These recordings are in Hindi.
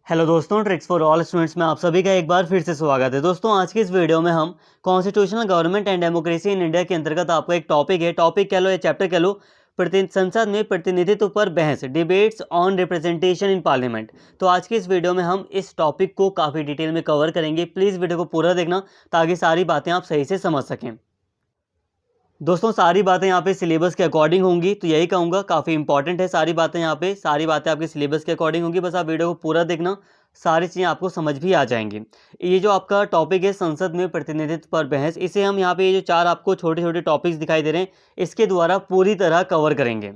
हेलो दोस्तों, ट्रिक्स फॉर ऑल स्टूडेंट्स में आप सभी का एक बार फिर से स्वागत है। दोस्तों, आज की इस वीडियो में हम constitutional government and democracy in India के अंतर्गत आपको एक टॉपिक कह लो या चैप्टर कह लो, संसद में प्रतिनिधित्व पर बहस, debates on representation in parliament. तो आज की इस वीडियो में हम इस टॉपिक को काफ़ी डिटेल में कवर करेंगे। प्लीज़ वीडियो को पूरा देखना ताकि सारी बातें आप सही से समझ सकें। दोस्तों, सारी बातें यहाँ पे सिलेबस के अकॉर्डिंग होंगी, तो यही कहूँगा काफ़ी इंपॉर्टेंट है। सारी बातें यहाँ पे सारी बातें आपके सिलेबस के अकॉर्डिंग होंगी। बस आप वीडियो को पूरा देखना, सारी चीज़ें आपको समझ भी आ जाएंगी। ये जो आपका टॉपिक है संसद में प्रतिनिधित्व पर बहस, इसे हम यहाँ पे ये जो चार आपको छोटे छोटे टॉपिक्स दिखाई दे रहे हैं, इसके द्वारा पूरी तरह कवर करेंगे।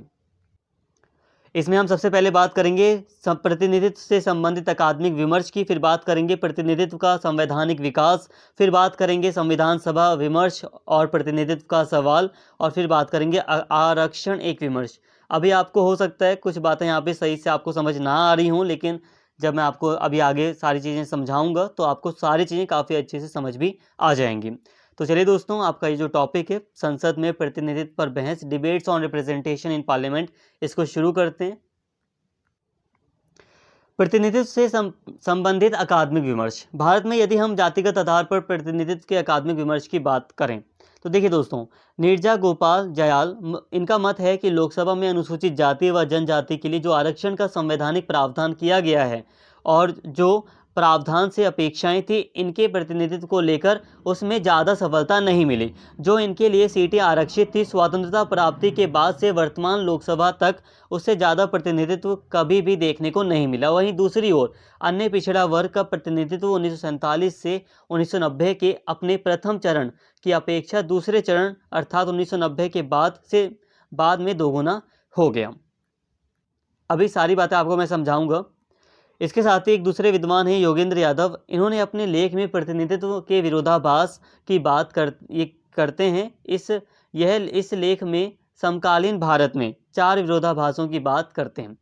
इसमें हम सबसे पहले बात करेंगे प्रतिनिधित्व से संबंधित अकादमिक विमर्श की, फिर बात करेंगे प्रतिनिधित्व का संवैधानिक विकास, फिर बात करेंगे संविधान सभा विमर्श और प्रतिनिधित्व का सवाल, और फिर बात करेंगे आरक्षण एक विमर्श। अभी आपको हो सकता है कुछ बातें यहाँ पे सही से आपको समझ ना आ रही हों, लेकिन जब मैं आपको अभी आगे सारी चीज़ें समझाऊंगा तो आपको सारी चीज़ें काफ़ी अच्छे से समझ भी आ जाएंगी। तो चलिए दोस्तों, आपका ये जो टॉपिक है संसद में प्रतिनिधित्व पर बहस, debates on representation in parliament, इसको शुरू करते हैं। प्रतिनिधित्व से संबंधित अकादमिक विमर्श। भारत में यदि हम जातिगत आधार पर प्रतिनिधित्व के अकादमिक विमर्श की बात करें तो देखिए दोस्तों, नीरजा गोपाल जयाल इनका मत है कि लोकसभा में अनुसूचित जाति व जनजाति के लिए जो आरक्षण का संवैधानिक प्रावधान किया गया है और जो प्रावधान से अपेक्षाएं थी, इनके प्रतिनिधित्व को लेकर उसमें ज़्यादा सफलता नहीं मिली। जो इनके लिए सीटें आरक्षित थी, स्वतंत्रता प्राप्ति के बाद से वर्तमान लोकसभा तक उससे ज़्यादा प्रतिनिधित्व कभी भी देखने को नहीं मिला। वहीं दूसरी ओर अन्य पिछड़ा वर्ग का प्रतिनिधित्व 1947 से 1990 के अपने प्रथम चरण की अपेक्षा दूसरे चरण अर्थात 1990 के बाद में दोगुना हो गया। अभी सारी बातें आपको मैं समझाऊंगा। इसके साथ ही एक दूसरे विद्वान हैं योगेंद्र यादव। इन्होंने अपने लेख में प्रतिनिधित्व के विरोधाभास की बात करते हैं। इस लेख में समकालीन भारत में 4 विरोधाभासों की बात करते हैं।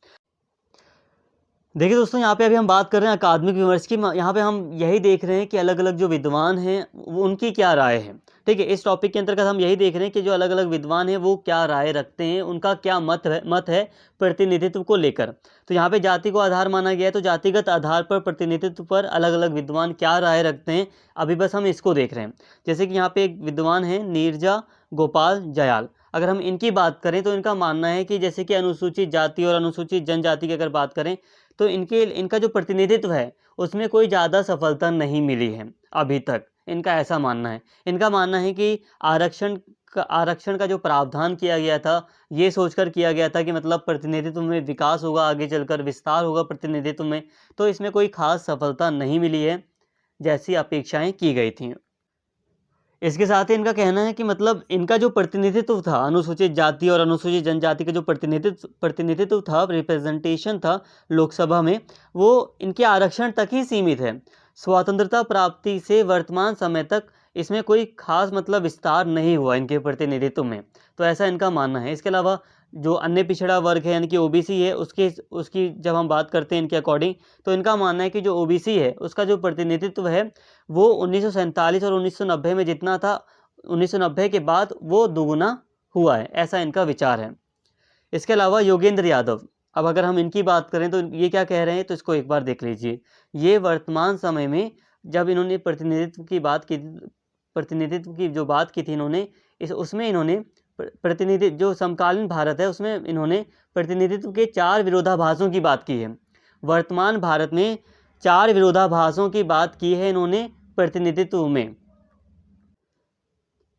देखिए दोस्तों, यहाँ पे अभी हम बात कर रहे हैं अकादमिक विमर्श की। यहाँ पे हम यही देख रहे हैं कि अलग अलग जो विद्वान हैं उनकी क्या राय है। ठीक है, इस टॉपिक के अंतर्गत हम यही देख रहे हैं कि जो अलग अलग विद्वान हैं वो क्या राय रखते हैं, उनका क्या मत है प्रतिनिधित्व को लेकर। तो यहाँ पे जाति को आधार माना गया है, तो जातिगत आधार पर प्रतिनिधित्व पर अलग अलग विद्वान क्या राय रखते हैं, अभी बस हम इसको देख रहे हैं। जैसे कि यहाँ पे एक विद्वान है नीरजा गोपाल जयाल। अगर हम इनकी बात करें तो इनका मानना है कि जैसे कि अनुसूचित जाति और अनुसूचित जनजाति की अगर बात करें तो इनका जो प्रतिनिधित्व है उसमें कोई ज़्यादा सफलता नहीं मिली है अभी तक। इनका ऐसा मानना है। इनका मानना है कि आरक्षण का जो प्रावधान किया गया था, ये सोचकर किया गया था कि मतलब प्रतिनिधित्व में विकास होगा, आगे चलकर विस्तार होगा प्रतिनिधित्व में, तो इसमें कोई खास सफलता नहीं मिली है जैसी अपेक्षाएं की गई थी। इसके साथ ही इनका कहना है कि मतलब इनका जो प्रतिनिधित्व था, अनुसूचित जाति और अनुसूचित जनजाति का जो प्रतिनिधित्व था, रिप्रेजेंटेशन था लोकसभा में, वो इनके आरक्षण तक ही सीमित है। स्वतंत्रता प्राप्ति से वर्तमान समय तक इसमें कोई खास मतलब विस्तार नहीं हुआ इनके प्रतिनिधित्व में। तो ऐसा इनका मानना है। इसके अलावा जो अन्य पिछड़ा वर्ग है यानी कि ओबीसी है, उसकी जब हम बात करते हैं इनके अकॉर्डिंग, तो इनका मानना है कि जो ओबीसी है उसका जो प्रतिनिधित्व है वो 1947 और 1990 में जितना था, 1990 के बाद वो दुगुना हुआ है, ऐसा इनका विचार है। इसके अलावा योगेंद्र यादव, अब अगर हम इनकी बात करें तो ये क्या कह रहे हैं, तो इसको एक बार देख लीजिए। ये वर्तमान समय में जब इन्होंने प्रतिनिधित्व की जो बात की थी इन्होंने, उसमें इन्होंने प्रतिनिधित्व जो समकालीन भारत है उसमें इन्होंने प्रतिनिधित्व के 4 विरोधाभासों की बात की है। वर्तमान भारत में 4 विरोधाभासों की बात की है इन्होंने प्रतिनिधित्व में।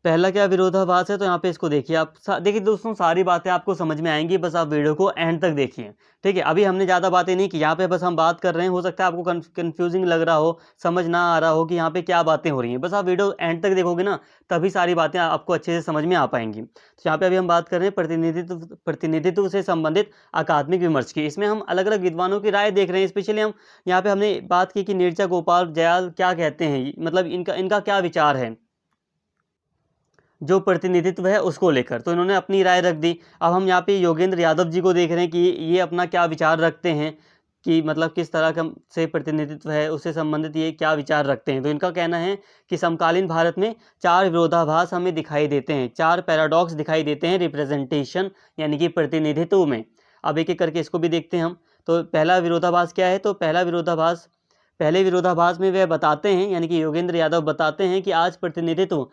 पहला क्या विरोधाभास है, तो यहाँ पे इसको देखिए आप। देखिए दोस्तों, सारी बातें आपको समझ में आएंगी, बस आप वीडियो को एंड तक देखिए। ठीक है, अभी हमने ज़्यादा बातें नहीं की, यहाँ पे बस हम बात कर रहे हैं। हो सकता है आपको कंफ्यूजिंग लग रहा हो, समझ ना आ रहा हो कि यहाँ पे क्या बातें हो रही हैं। बस आप वीडियो एंड तक देखोगे ना, तभी सारी बातें आपको अच्छे से समझ में आ पाएंगी। तो यहाँ पे अभी हम बात कर रहे हैं प्रतिनिधित्व से संबंधित अकादमिक विमर्श की। इसमें हम अलग अलग विद्वानों की राय देख रहे हैं। स्पेशली हम यहाँ पे हमने बात की कि नीरजा गोपाल जयाल क्या कहते हैं, मतलब इनका क्या विचार है जो प्रतिनिधित्व है उसको लेकर। तो इन्होंने अपनी राय रख दी। अब हम यहाँ पे योगेंद्र यादव जी को देख रहे हैं कि ये अपना क्या विचार रखते हैं, कि मतलब किस तरह का से प्रतिनिधित्व है उससे संबंधित ये क्या विचार रखते हैं। तो इनका कहना है कि समकालीन भारत में 4 विरोधाभास हमें दिखाई देते हैं, 4 पैराडॉक्स दिखाई देते हैं रिप्रेजेंटेशन यानी कि प्रतिनिधित्व में। अब एक एक करके इसको भी देखते हैं हम। तो पहला विरोधाभास क्या है? तो पहले विरोधाभास में वह बताते हैं, यानी कि योगेंद्र यादव बताते हैं कि आज प्रतिनिधित्व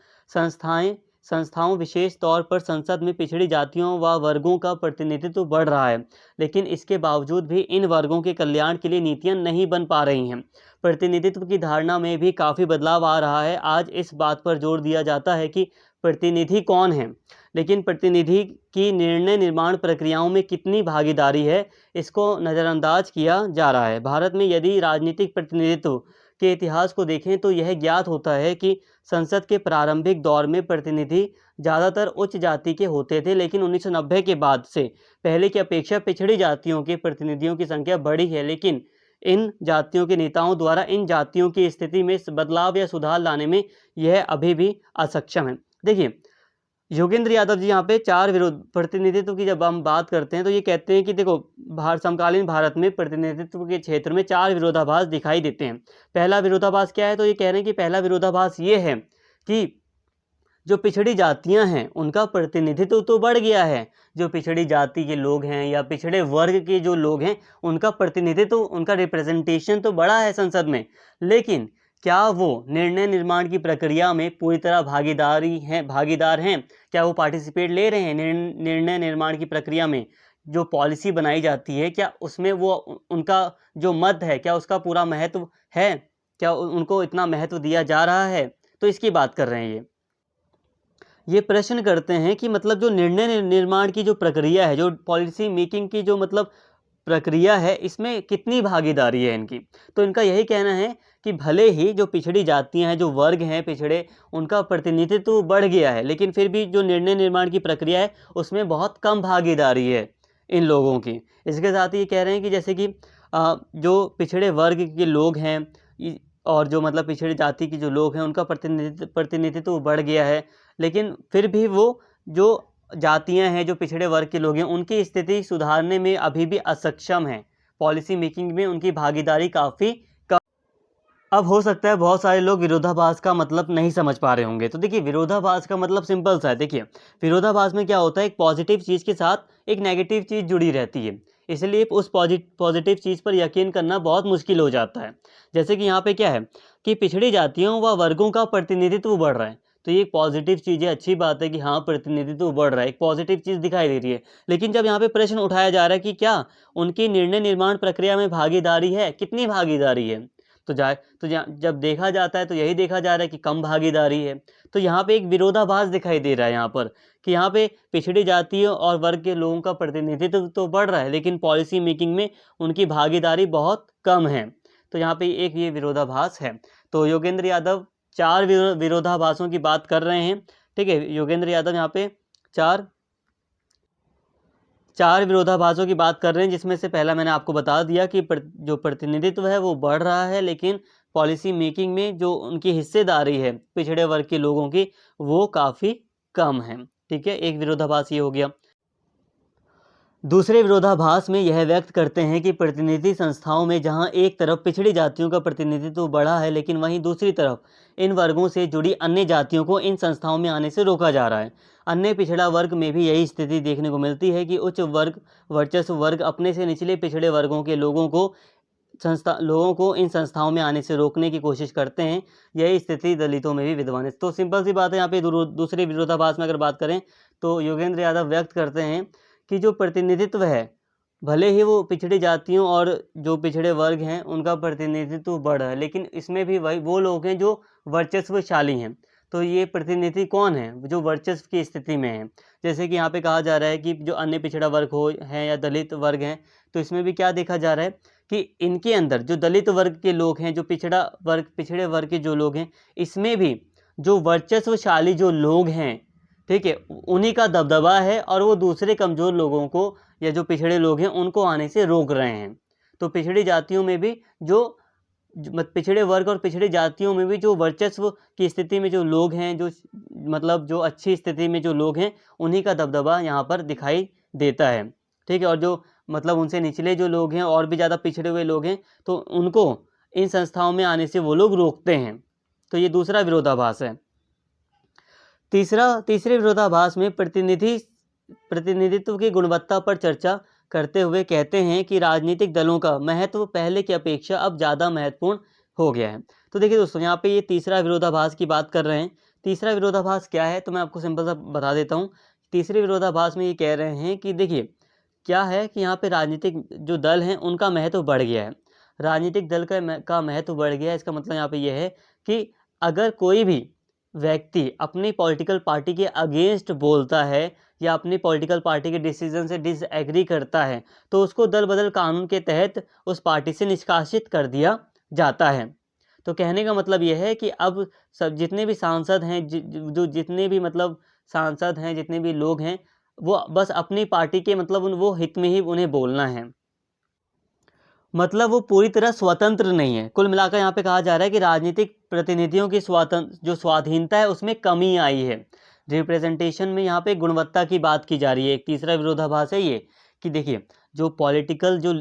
संस्थाओं विशेष तौर पर संसद में पिछड़ी जातियों व वर्गों का प्रतिनिधित्व बढ़ रहा है, लेकिन इसके बावजूद भी इन वर्गों के कल्याण के लिए नीतियां नहीं बन पा रही हैं। प्रतिनिधित्व की धारणा में भी काफ़ी बदलाव आ रहा है। आज इस बात पर जोर दिया जाता है कि प्रतिनिधि कौन है, लेकिन प्रतिनिधि की निर्णय निर्माण प्रक्रियाओं में कितनी भागीदारी है, इसको नज़रअंदाज किया जा रहा है। भारत में यदि राजनीतिक प्रतिनिधित्व के इतिहास को देखें तो यह ज्ञात होता है कि संसद के प्रारंभिक दौर में प्रतिनिधि ज़्यादातर उच्च जाति के होते थे, लेकिन 1990 के बाद से पहले की अपेक्षा पिछड़ी जातियों के प्रतिनिधियों की संख्या बढ़ी है, लेकिन इन जातियों के नेताओं द्वारा इन जातियों की स्थिति में बदलाव या सुधार लाने में यह अभी भी असक्षम है। देखिए, योगेंद्र यादव जी यहाँ पे चार विरोध प्रतिनिधित्व की जब हम बात करते हैं तो ये कहते हैं कि देखो, समकालीन भारत में प्रतिनिधित्व के क्षेत्र में चार विरोधाभास दिखाई देते हैं। पहला विरोधाभास क्या है? तो ये कह रहे हैं कि पहला विरोधाभास ये है कि जो पिछड़ी जातियां हैं उनका प्रतिनिधित्व तो बढ़ गया है, जो पिछड़ी जाति के लोग हैं या पिछड़े वर्ग के जो लोग हैं उनका प्रतिनिधित्व, उनका रिप्रेजेंटेशन तो बढ़ा है संसद में, लेकिन क्या वो निर्णय निर्माण की प्रक्रिया में पूरी तरह भागीदार हैं? क्या वो पार्टिसिपेट ले रहे हैं निर्णय निर्माण की प्रक्रिया में? जो पॉलिसी बनाई जाती है क्या उसमें वो उनका जो मत है क्या उसका पूरा महत्व है? क्या उनको इतना महत्व दिया जा रहा है? तो इसकी बात कर रहे हैं। ये प्रश्न करते हैं कि मतलब जो निर्णय निर्माण की जो प्रक्रिया है, जो पॉलिसी मेकिंग की जो मतलब प्रक्रिया है, इसमें कितनी भागीदारी है इनकी। तो इनका यही कहना है कि भले ही जो पिछड़ी जातियां हैं, जो वर्ग हैं पिछड़े, उनका प्रतिनिधित्व बढ़ गया है, लेकिन फिर भी जो निर्णय निर्माण की प्रक्रिया है उसमें बहुत कम भागीदारी है इन लोगों की। इसके साथ ही ये कह रहे हैं कि जैसे कि जो पिछड़े वर्ग के लोग हैं और जो मतलब पिछड़ी जाति के जो लोग हैं उनका प्रतिनिधित्व बढ़ गया है, लेकिन फिर भी वो जो जातियां हैं, जो पिछड़े वर्ग के लोग हैं, उनकी स्थिति सुधारने में अभी भी असक्षम है। पॉलिसी मेकिंग में उनकी भागीदारी काफ़ी कम। अब हो सकता है बहुत सारे लोग विरोधाभास का मतलब नहीं समझ पा रहे होंगे। तो देखिए, विरोधाभास का मतलब सिंपल सा है। देखिए, विरोधाभास में क्या होता है, एक पॉजिटिव चीज़ के साथ एक नेगेटिव चीज़ जुड़ी रहती है, इसलिए उस पॉजिटिव चीज़ पर यकीन करना बहुत मुश्किल हो जाता है। जैसे कि यहाँ पे क्या है कि पिछड़ी जातियों व वर्गों का प्रतिनिधित्व बढ़ रहा है, तो ये एक पॉजिटिव चीज़ है, अच्छी बात है कि हाँ प्रतिनिधित्व बढ़ रहा है, एक पॉजिटिव चीज़ दिखाई दे रही है। लेकिन जब यहाँ पे प्रश्न उठाया जा रहा है कि क्या उनकी निर्णय निर्माण प्रक्रिया में भागीदारी है, कितनी भागीदारी है, तो जब देखा जाता है तो यही देखा जा रहा है कि कम भागीदारी है। तो यहाँ पे एक विरोधाभास दिखाई दे रहा है यहाँ पर कि यहाँ पे पिछड़ी जातियों और वर्ग के लोगों का प्रतिनिधित्व तो बढ़ रहा है, लेकिन पॉलिसी मेकिंग में उनकी भागीदारी बहुत कम है। तो यहाँ पे एक ये विरोधाभास है। तो योगेंद्र यादव चार विरोधाभासों की बात कर रहे हैं। ठीक है, योगेंद्र यादव यहाँ पे चार विरोधाभासों की बात कर रहे हैं, जिसमें से पहला मैंने आपको बता दिया कि जो प्रतिनिधित्व है वो बढ़ रहा है, लेकिन पॉलिसी मेकिंग में जो उनकी हिस्सेदारी है पिछड़े वर्ग के लोगों की वो काफ़ी कम है। ठीक है, एक विरोधाभास ये हो गया। दूसरे विरोधाभास में यह व्यक्त करते हैं कि प्रतिनिधि संस्थाओं में जहां एक तरफ पिछड़ी जातियों का प्रतिनिधित्व बढ़ा है, लेकिन वहीं दूसरी तरफ इन वर्गों से जुड़ी अन्य जातियों को इन संस्थाओं में आने से रोका जा रहा है। अन्य पिछड़ा वर्ग में भी यही स्थिति देखने को मिलती है कि उच्च वर्चस्व वर्ग अपने से निचले पिछड़े वर्गों के लोगों को इन संस्थाओं में आने से रोकने की कोशिश करते हैं। यही स्थिति दलितों में भी विद्यमान है। तो सिंपल सी बात है, यहाँ पे दूसरे विरोधाभास में अगर बात करें तो योगेंद्र यादव व्यक्त करते हैं कि जो प्रतिनिधित्व है, भले ही वो पिछड़ी जातियों और जो पिछड़े वर्ग हैं उनका प्रतिनिधित्व बढ़ रहा है, लेकिन इसमें भी वही वो लोग हैं जो वर्चस्वशाली हैं। तो ये प्रतिनिधि कौन है? जो वर्चस्व की स्थिति में है। जैसे कि यहाँ पे कहा जा रहा है कि जो अन्य पिछड़ा वर्ग हो हैं या दलित वर्ग हैं, तो इसमें भी क्या देखा जा रहा है कि इनके अंदर जो दलित वर्ग के लोग हैं, जो पिछड़े वर्ग के जो लोग हैं, इसमें भी जो वर्चस्वशाली जो लोग हैं, ठीक है, उन्हीं का दबदबा है और वो दूसरे कमज़ोर लोगों को या जो पिछड़े लोग हैं उनको आने से रोक रहे हैं। तो पिछड़ी जातियों में भी पिछड़े वर्ग और पिछड़ी जातियों में भी जो वर्चस्व की स्थिति में जो लोग हैं, जो मतलब जो अच्छी स्थिति में जो लोग हैं, उन्हीं का दबदबा यहाँ पर दिखाई देता है। ठीक है, और जो मतलब उनसे निचले जो लोग हैं और भी ज़्यादा पिछड़े हुए लोग हैं, तो उनको इन संस्थाओं में आने से वो लोग रोकते हैं। तो ये दूसरा विरोधाभास है। तीसरे विरोधाभास में प्रतिनिधित्व की गुणवत्ता पर चर्चा करते हुए कहते हैं कि राजनीतिक दलों का महत्व पहले की अपेक्षा अब ज़्यादा महत्वपूर्ण हो गया है। तो देखिए दोस्तों, यहाँ पे ये तीसरा विरोधाभास की बात कर रहे हैं। तीसरा विरोधाभास क्या है, तो मैं आपको सिंपल सा बता देता हूँ। तीसरे विरोधाभास में ये कह रहे हैं कि देखिए क्या है कि यहाँ पे राजनीतिक जो दल हैं उनका महत्व बढ़ गया है। राजनीतिक दल का महत्व बढ़ गया है, इसका मतलब यहाँ पे ये है कि अगर कोई भी व्यक्ति अपनी पॉलिटिकल पार्टी के अगेंस्ट बोलता है या अपनी पॉलिटिकल पार्टी के डिसीजन से डिसएग्री करता है, तो उसको दल बदल कानून के तहत उस पार्टी से निष्कासित कर दिया जाता है। तो कहने का मतलब ये है कि अब सब जितने भी सांसद हैं, जो जितने भी मतलब सांसद हैं, जितने भी लोग हैं, वो बस अपनी पार्टी के मतलब वो हित में ही उन्हें बोलना है। मतलब वो पूरी तरह स्वतंत्र नहीं है। कुल मिलाकर यहाँ पे कहा जा रहा है कि राजनीतिक प्रतिनिधियों की जो स्वाधीनता है उसमें कमी आई है। रिप्रेजेंटेशन में यहाँ पे गुणवत्ता की बात की जा रही है। एक तीसरा विरोधाभास है ये कि देखिए जो पॉलिटिकल जो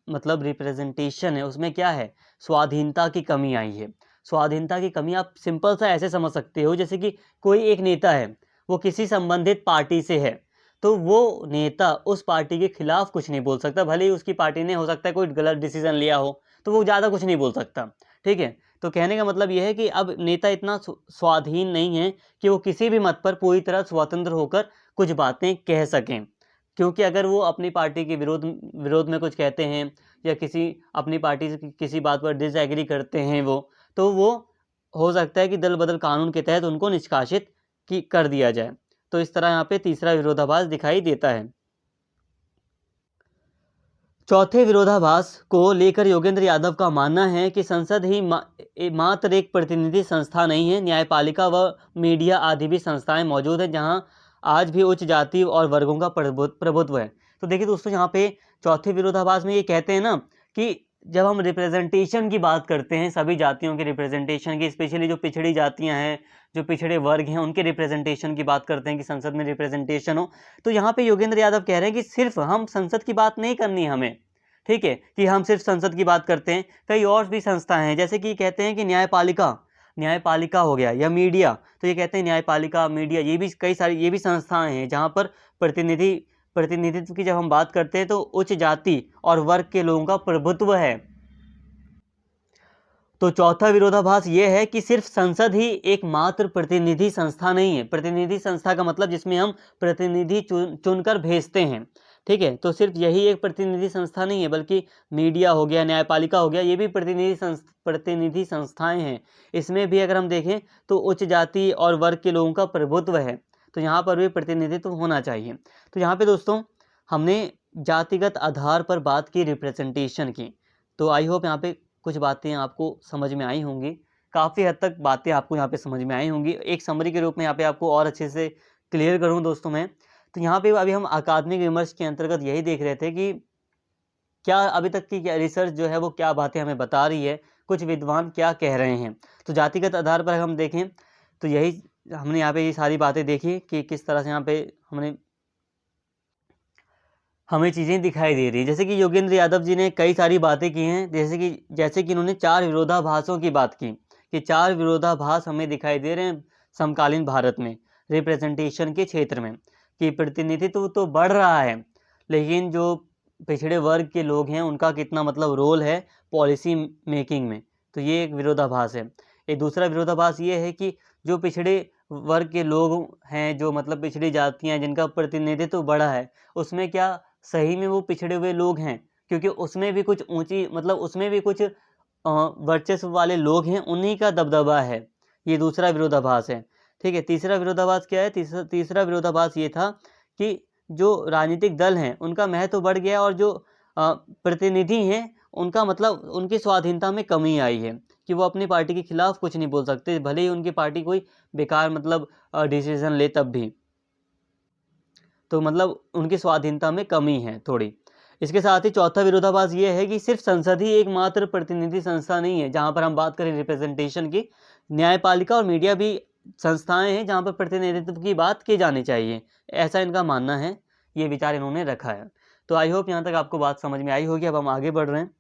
मतलब रिप्रेजेंटेशन है उसमें क्या है, स्वाधीनता की कमी आई है। स्वाधीनता की कमी आप सिंपल सा ऐसे समझ सकते हो, जैसे कि कोई एक नेता है, वो किसी संबंधित पार्टी से है, तो वो नेता उस पार्टी के खिलाफ कुछ नहीं बोल सकता। भले ही उसकी पार्टी ने हो सकता है कोई गलत डिसीजन लिया हो, तो वो ज़्यादा कुछ नहीं बोल सकता। ठीक है, तो कहने का मतलब यह है कि अब नेता इतना स्वाधीन नहीं है कि वो किसी भी मत पर पूरी तरह स्वतंत्र होकर कुछ बातें कह सकें। क्योंकि अगर वो अपनी पार्टी के विरोध में कुछ कहते हैं या किसी अपनी पार्टी से किसी बात पर डिसएग्री करते हैं तो वो हो सकता है कि दल बदल कानून के तहत उनको निष्कासित कर दिया जाए। तो इस तरह यहाँ पे तीसरा विरोधाभास दिखाई देता है। चौथे विरोधाभास को लेकर योगेंद्र यादव का मानना है कि संसद ही मात्र एक प्रतिनिधि संस्था नहीं है, न्यायपालिका व मीडिया आदि भी संस्थाएं मौजूद हैं जहां आज भी उच्च जाति और वर्गों का प्रभुत्व है। तो देखिए दोस्तों, यहाँ पे चौथे विरोधाभास में ये कहते हैं ना कि जब हम रिप्रेजेंटेशन की बात करते हैं, सभी जातियों के रिप्रेजेंटेशन की, स्पेशली जो पिछड़ी जातियां हैं, जो पिछड़े वर्ग हैं, उनके रिप्रेजेंटेशन की बात करते हैं कि संसद में रिप्रेजेंटेशन हो, तो यहाँ पे योगेंद्र यादव कह रहे हैं कि सिर्फ हम संसद की बात नहीं करनी हमें, ठीक है, कि हम सिर्फ संसद की बात करते हैं, कई और भी संस्थाएं हैं, जैसे कि कहते हैं कि न्यायपालिका हो गया या मीडिया, तो ये कहते हैं न्यायपालिका, मीडिया, ये भी कई सारी ये भी संस्थाएं हैं जहाँ पर प्रतिनिधित्व की जब हम बात करते हैं तो उच्च जाति और वर्ग के लोगों का प्रभुत्व है। तो चौथा विरोधाभास ये है कि सिर्फ संसद ही एकमात्र प्रतिनिधि संस्था नहीं है। प्रतिनिधि संस्था का मतलब जिसमें हम प्रतिनिधि चुनकर भेजते हैं, ठीक है, तो सिर्फ यही एक प्रतिनिधि संस्था नहीं है, बल्कि मीडिया हो गया, न्यायपालिका हो गया, ये भी प्रतिनिधि संस्थाएं हैं। इसमें भी अगर हम देखें तो उच्च जाति और वर्ग के लोगों का प्रभुत्व है, तो यहाँ पर भी प्रतिनिधित्व होना चाहिए। तो यहाँ पे दोस्तों हमने जातिगत आधार पर बात की रिप्रेजेंटेशन की, तो आई होप यहाँ पे कुछ बातें आपको समझ में आई होंगी, काफ़ी हद तक बातें आपको यहाँ पे समझ में आई होंगी। एक समरी के रूप में यहाँ पे आपको और अच्छे से क्लियर करूँ दोस्तों मैं, तो यहाँ पे अभी हम अकादमिक विमर्श के अंतर्गत यही देख रहे थे कि क्या अभी तक की क्या रिसर्च जो है वो क्या बातें हमें बता रही है, कुछ विद्वान क्या कह रहे हैं। तो जातिगत आधार पर हम देखें तो यही हमने यहाँ पे ये सारी बातें देखी कि किस तरह से यहाँ पे हमें चीज़ें दिखाई दे रही है। जैसे कि योगेंद्र यादव जी ने कई सारी बातें की हैं, जैसे कि उन्होंने 4 विरोधाभासों की बात की कि 4 विरोधाभास हमें दिखाई दे रहे हैं समकालीन भारत में रिप्रेजेंटेशन के क्षेत्र में, कि प्रतिनिधित्व तो बढ़ रहा है, लेकिन जो पिछड़े वर्ग के लोग हैं उनका कितना मतलब रोल है पॉलिसी मेकिंग में, तो ये एक विरोधाभास है। एक दूसरा विरोधाभास ये है कि जो पिछड़े वर्ग के लोग हैं, जो मतलब पिछड़ी जातियाँ जिनका प्रतिनिधित्व बढ़ा है, उसमें क्या सही में वो पिछड़े हुए लोग हैं? क्योंकि उसमें भी कुछ ऊंची मतलब उसमें भी कुछ वर्चस्व वाले लोग हैं, उन्हीं का दबदबा है। ये दूसरा विरोधाभास है, ठीक है। तीसरा विरोधाभास क्या है? तीसरा विरोधाभास ये था कि जो राजनीतिक दल हैं उनका महत्व बढ़ गया और जो प्रतिनिधि हैं उनका मतलब उनकी स्वाधीनता में कमी आई है कि वो अपनी पार्टी के खिलाफ कुछ नहीं बोल सकते, भले ही उनकी पार्टी कोई बेकार मतलब डिसीजन ले तब भी, तो मतलब उनकी स्वाधीनता में कमी है थोड़ी। इसके साथ ही चौथा विरोधाभास ये है कि सिर्फ संसद ही एकमात्र प्रतिनिधि संस्था नहीं है जहाँ पर हम बात करें रिप्रेजेंटेशन की, न्यायपालिका और मीडिया भी संस्थाएं हैं जहाँ पर प्रतिनिधित्व की बात की जानी चाहिए, ऐसा इनका मानना है, ये विचार इन्होंने रखा है। तो आई होप यहाँ तक आपको बात समझ में आई होगी। अब हम आगे बढ़ रहे हैं।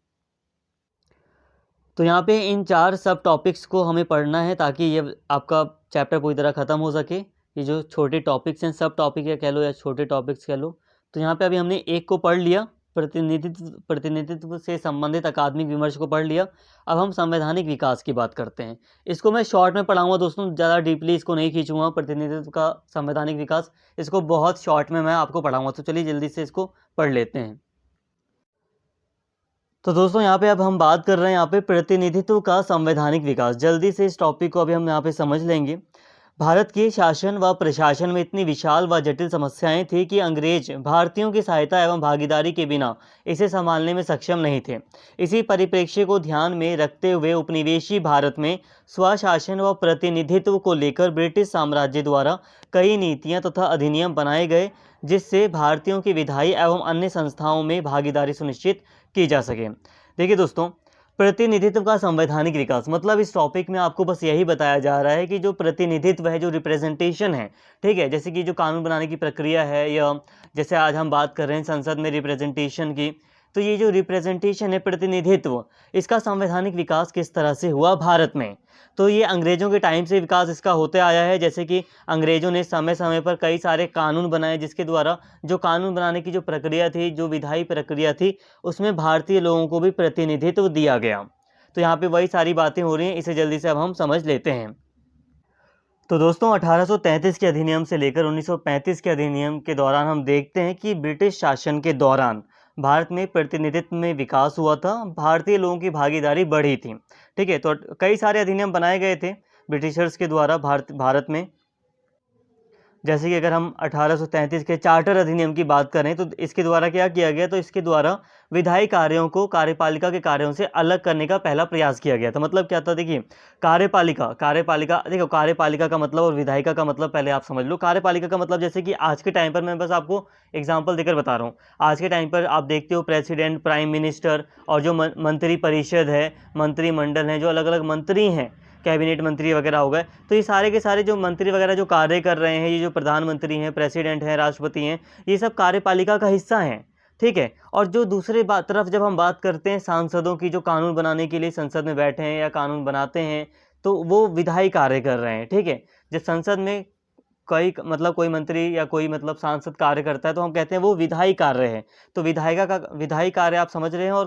तो यहाँ पे इन 4 सब टॉपिक्स को हमें पढ़ना है ताकि ये आपका चैप्टर पूरी तरह ख़त्म हो सके। ये जो छोटे टॉपिक्स हैं, सब टॉपिक या कह लो या छोटे टॉपिक्स कह लो, तो यहाँ पे अभी हमने एक को पढ़ लिया, प्रतिनिधित्व से संबंधित अकादमिक विमर्श को पढ़ लिया। अब हम संवैधानिक विकास की बात करते हैं। इसको मैं शॉर्ट में पढ़ाऊंगा दोस्तों, ज़्यादा डीपली इसको नहीं खींचूंगा। प्रतिनिधित्व का संवैधानिक विकास, इसको बहुत शॉर्ट में मैं आपको पढ़ाऊंगा। तो चलिए जल्दी से इसको पढ़ लेते हैं। तो दोस्तों यहाँ पे अब हम बात कर रहे हैं यहाँ पे प्रतिनिधित्व का संवैधानिक विकास। जल्दी से इस टॉपिक को अभी हम यहाँ पे समझ लेंगे। भारत के शासन व प्रशासन में इतनी विशाल व जटिल समस्याएं थी कि अंग्रेज भारतीयों की सहायता एवं भागीदारी के बिना इसे संभालने में सक्षम नहीं थे। इसी परिप्रेक्ष्य को ध्यान में रखते हुए उपनिवेशी भारत में स्वशासन व प्रतिनिधित्व को लेकर ब्रिटिश साम्राज्य द्वारा कई नीतियां तथा अधिनियम बनाए गए, जिससे भारतीयों की विधायी एवं अन्य संस्थाओं में भागीदारी सुनिश्चित की जा सके। देखिए दोस्तों, प्रतिनिधित्व का संवैधानिक विकास मतलब इस टॉपिक में आपको बस यही बताया जा रहा है कि जो प्रतिनिधित्व है, जो रिप्रेजेंटेशन है, ठीक है, जैसे कि जो कानून बनाने की प्रक्रिया है, या जैसे आज हम बात कर रहे हैं संसद में रिप्रेजेंटेशन की, तो ये जो रिप्रेजेंटेशन है, प्रतिनिधित्व, इसका संवैधानिक विकास किस तरह से हुआ भारत में। तो ये अंग्रेजों के टाइम से विकास इसका होते आया है। जैसे कि अंग्रेजों ने समय समय पर कई सारे कानून बनाए, जिसके द्वारा जो कानून बनाने की जो प्रक्रिया थी, जो विधायी प्रक्रिया थी, उसमें भारतीय लोगों को भी प्रतिनिधित्व दिया गया। तो यहाँ पे वही सारी बातें हो रही हैं, इसे जल्दी से अब हम समझ लेते हैं। तो दोस्तों 1833 के अधिनियम से लेकर 1935 के अधिनियम के दौरान हम देखते हैं कि ब्रिटिश शासन के दौरान भारत में प्रतिनिधित्व में विकास हुआ था, भारतीय लोगों की भागीदारी बढ़ी थी। ठीक है, तो कई सारे अधिनियम बनाए गए थे ब्रिटिशर्स के द्वारा भारत में। जैसे कि अगर हम 1833 के चार्टर अधिनियम की बात करें तो इसके द्वारा क्या किया गया, तो इसके द्वारा विधायी कार्यों को कार्यपालिका के कार्यों से अलग करने का पहला प्रयास किया गया था। मतलब क्या था, देखिए कार्यपालिका देखो, कार्यपालिका का मतलब और विधायिका का मतलब पहले आप समझ लो। कार्यपालिका का मतलब, जैसे कि आज के टाइम पर मैं बस आपको एग्जाम्पल देकर बता रहा हूँ, आज के टाइम पर आप देखते हो प्रेसिडेंट, प्राइम मिनिस्टर और जो मंत्री परिषद है, मंत्रिमंडल है, जो अलग अलग मंत्री हैं, कैबिनेट मंत्री वगैरह हो गए, तो ये सारे के सारे जो मंत्री वगैरह जो कार्य कर रहे हैं, ये जो प्रधानमंत्री हैं, प्रेसिडेंट हैं, राष्ट्रपति हैं, ये सब कार्यपालिका का हिस्सा हैं। ठीक है, और जो दूसरे तरफ जब हम बात करते हैं सांसदों की, जो कानून बनाने के लिए संसद में बैठे हैं या कानून बनाते हैं, तो वो विधायी कार्य कर रहे हैं। ठीक है, जब संसद में कोई मंत्री या कोई सांसद कार्य करता है, तो हम कहते हैं वो विधायी कार्य है। तो विधायी कार्य आप समझ रहे हैं, और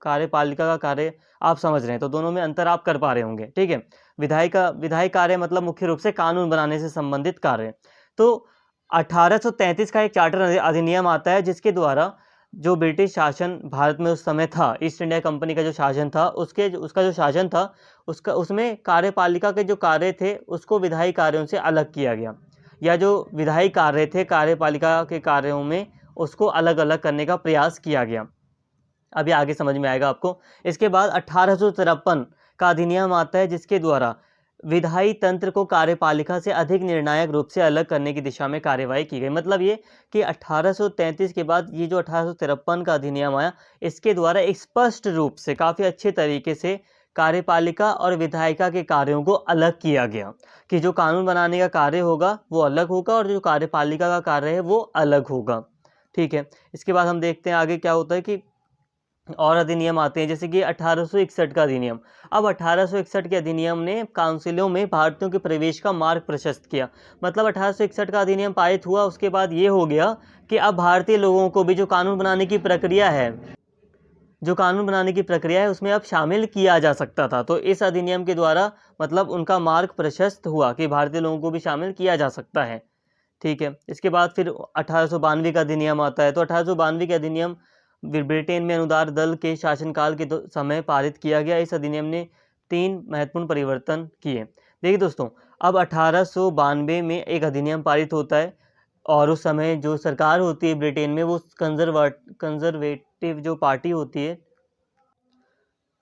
कार्यपालिका का कार्य आप समझ रहे हैं, तो दोनों में अंतर आप कर पा रहे होंगे। ठीक है, विधायी कार्य मतलब मुख्य रूप से कानून बनाने से संबंधित कार्य। तो 1833 का एक चार्टर अधिनियम आता है, जिसके द्वारा जो ब्रिटिश शासन भारत में उस समय था, ईस्ट इंडिया कंपनी का जो शासन था, उसका जो शासन था, उसमें कार्यपालिका के जो कार्य थे उसको विधायी कार्यों से अलग किया गया, या जो विधायी कार्य थे कार्यपालिका के कार्यों में, उसको अलग अलग करने का प्रयास किया गया। अभी आगे समझ में आएगा आपको। इसके बाद 1853 का अधिनियम आता है, जिसके द्वारा विधायी तंत्र को कार्यपालिका से अधिक निर्णायक रूप से अलग करने की दिशा में कार्यवाही की गई। मतलब ये कि 1833 के बाद ये जो 1853 का अधिनियम आया, इसके द्वारा एक स्पष्ट रूप से, काफ़ी अच्छे तरीके से कार्यपालिका और विधायिका के कार्यों को अलग किया गया, कि जो कानून बनाने का कार्य होगा वो अलग होगा, और जो कार्यपालिका का कार्य है वो अलग होगा। ठीक है, इसके बाद हम देखते हैं आगे क्या होता है कि और अधिनियम आते हैं, जैसे कि 1861 का अधिनियम। अब 1861 के अधिनियम ने काउंसिलों में भारतीयों के प्रवेश का मार्ग प्रशस्त किया। मतलब 1861 का अधिनियम पारित हुआ, उसके बाद ये हो गया कि अब भारतीय लोगों को भी जो कानून बनाने की प्रक्रिया है, उसमें अब शामिल किया जा सकता था। तो इस अधिनियम के द्वारा मतलब उनका मार्ग प्रशस्त हुआ कि भारतीय लोगों को भी शामिल किया जा सकता है। ठीक है, इसके बाद फिर 1892 का अधिनियम आता है। तो 1892 के अधिनियम ब्रिटेन में अनुदार दल के शासनकाल के समय पारित किया गया। इस अधिनियम ने 3 महत्वपूर्ण परिवर्तन किए। देखिए दोस्तों, अब 1892 में एक अधिनियम पारित होता है, और उस समय जो सरकार होती है ब्रिटेन में, वो कंजर्वेटिव जो पार्टी होती है,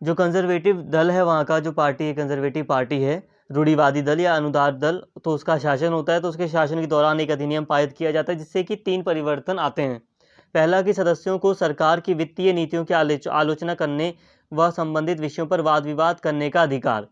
जो कंजर्वेटिव दल है वहाँ का, जो पार्टी है, कंजर्वेटिव पार्टी है, रूढ़िवादी दल या अनुदार दल, तो उसका शासन होता है। तो उसके शासन के दौरान एक अधिनियम पारित किया जाता है, जिससे कि 3 परिवर्तन आते हैं। पहला कि सदस्यों को सरकार की वित्तीय नीतियों की आलोचना करने व संबंधित विषयों पर वाद विवाद करने का अधिकार।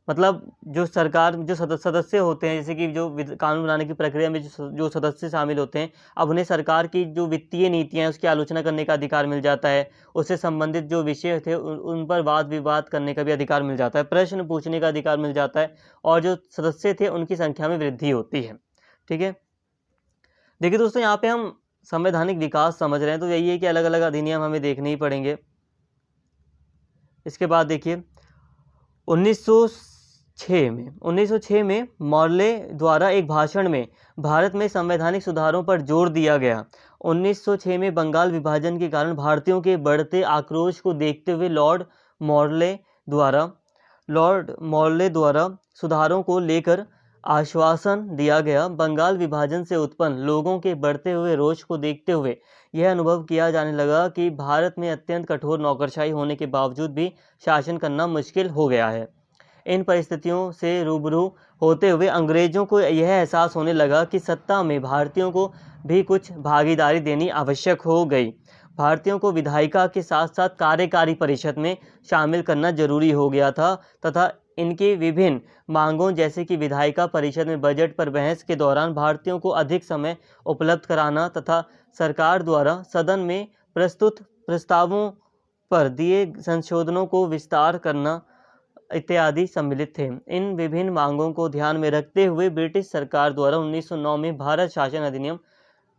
मतलब जो सदस्य होते हैं, जैसे कि जो कानून बनाने की प्रक्रिया में जो सदस्य शामिल होते हैं, अब उन्हें सरकार की जो वित्तीय नीतियां हैं उसकी आलोचना करने का अधिकार मिल जाता है। उससे संबंधित जो विषय थे उन पर वाद विवाद करने का भी अधिकार मिल जाता है, प्रश्न पूछने का अधिकार मिल जाता है, और जो सदस्य थे उनकी संख्या में वृद्धि होती है। ठीक है, देखिए दोस्तों, यहाँ पे हम संवैधानिक विकास समझ रहे हैं तो यही है कि अलग अलग अधिनियम हमें देखने ही पड़ेंगे। इसके बाद देखिए 1906 में मॉर्ले द्वारा एक भाषण में भारत में संवैधानिक सुधारों पर जोर दिया गया। 1906 में बंगाल विभाजन के कारण भारतीयों के बढ़ते आक्रोश को देखते हुए लॉर्ड मॉर्ले द्वारा सुधारों को लेकर आश्वासन दिया गया। बंगाल विभाजन से उत्पन्न लोगों के बढ़ते हुए रोष को देखते हुए यह अनुभव किया जाने लगा कि भारत में अत्यंत कठोर नौकरशाही होने के बावजूद भी शासन करना मुश्किल हो गया है। इन परिस्थितियों से रूबरू होते हुए अंग्रेजों को यह एहसास होने लगा कि सत्ता में भारतीयों को भी कुछ भागीदारी देनी आवश्यक हो गई। भारतीयों को विधायिका के साथ साथ कार्यकारी परिषद में शामिल करना जरूरी हो गया था तथा इनकी विभिन्न मांगों जैसे कि विधायिका परिषद में बजट पर बहस के दौरान भारतीयों को अधिक समय उपलब्ध कराना तथा सरकार द्वारा सदन में प्रस्तुत प्रस्तावों पर दिए संशोधनों को विस्तार करना इत्यादि सम्मिलित थे। इन विभिन्न मांगों को ध्यान में रखते हुए ब्रिटिश सरकार द्वारा 1909 में भारत शासन अधिनियम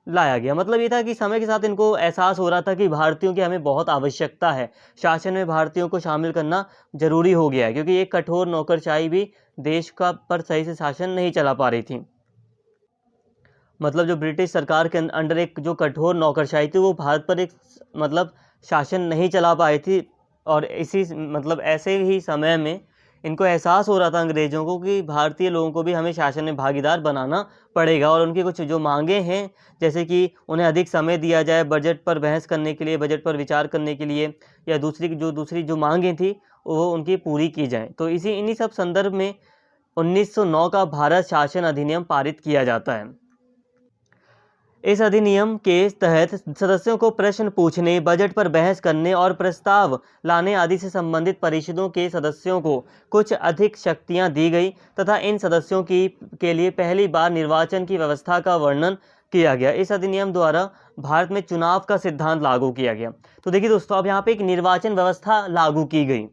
लाया गया। मतलब ये था कि समय के साथ इनको एहसास हो रहा था कि भारतीयों की हमें बहुत आवश्यकता है, शासन में भारतीयों को शामिल करना जरूरी हो गया है, क्योंकि एक कठोर नौकरशाही भी देश का पर सही से शासन नहीं चला पा रही थी। मतलब जो ब्रिटिश सरकार के अंडर एक जो कठोर नौकरशाही थी वो भारत पर एक मतलब शासन नहीं चला पाई थी। और इसी मतलब ऐसे ही समय में इनको एहसास हो रहा था अंग्रेज़ों को कि भारतीय लोगों को भी हमें शासन में भागीदार बनाना पड़ेगा और उनकी कुछ जो मांगे हैं जैसे कि उन्हें अधिक समय दिया जाए बजट पर बहस करने के लिए, बजट पर विचार करने के लिए, या दूसरी जो मांगें थी वो उनकी पूरी की जाए। तो इन्हीं सब संदर्भ में 1909 का भारत शासन अधिनियम पारित किया जाता है। इस अधिनियम के तहत सदस्यों को प्रश्न पूछने, बजट पर बहस करने और प्रस्ताव लाने आदि से संबंधित परिषदों के सदस्यों को कुछ अधिक शक्तियां दी गई तथा इन सदस्यों के लिए पहली बार निर्वाचन की व्यवस्था का वर्णन किया गया। इस अधिनियम द्वारा भारत में चुनाव का सिद्धांत लागू किया गया। तो देखिए दोस्तों, अब यहाँ पे एक निर्वाचन व्यवस्था लागू की गई।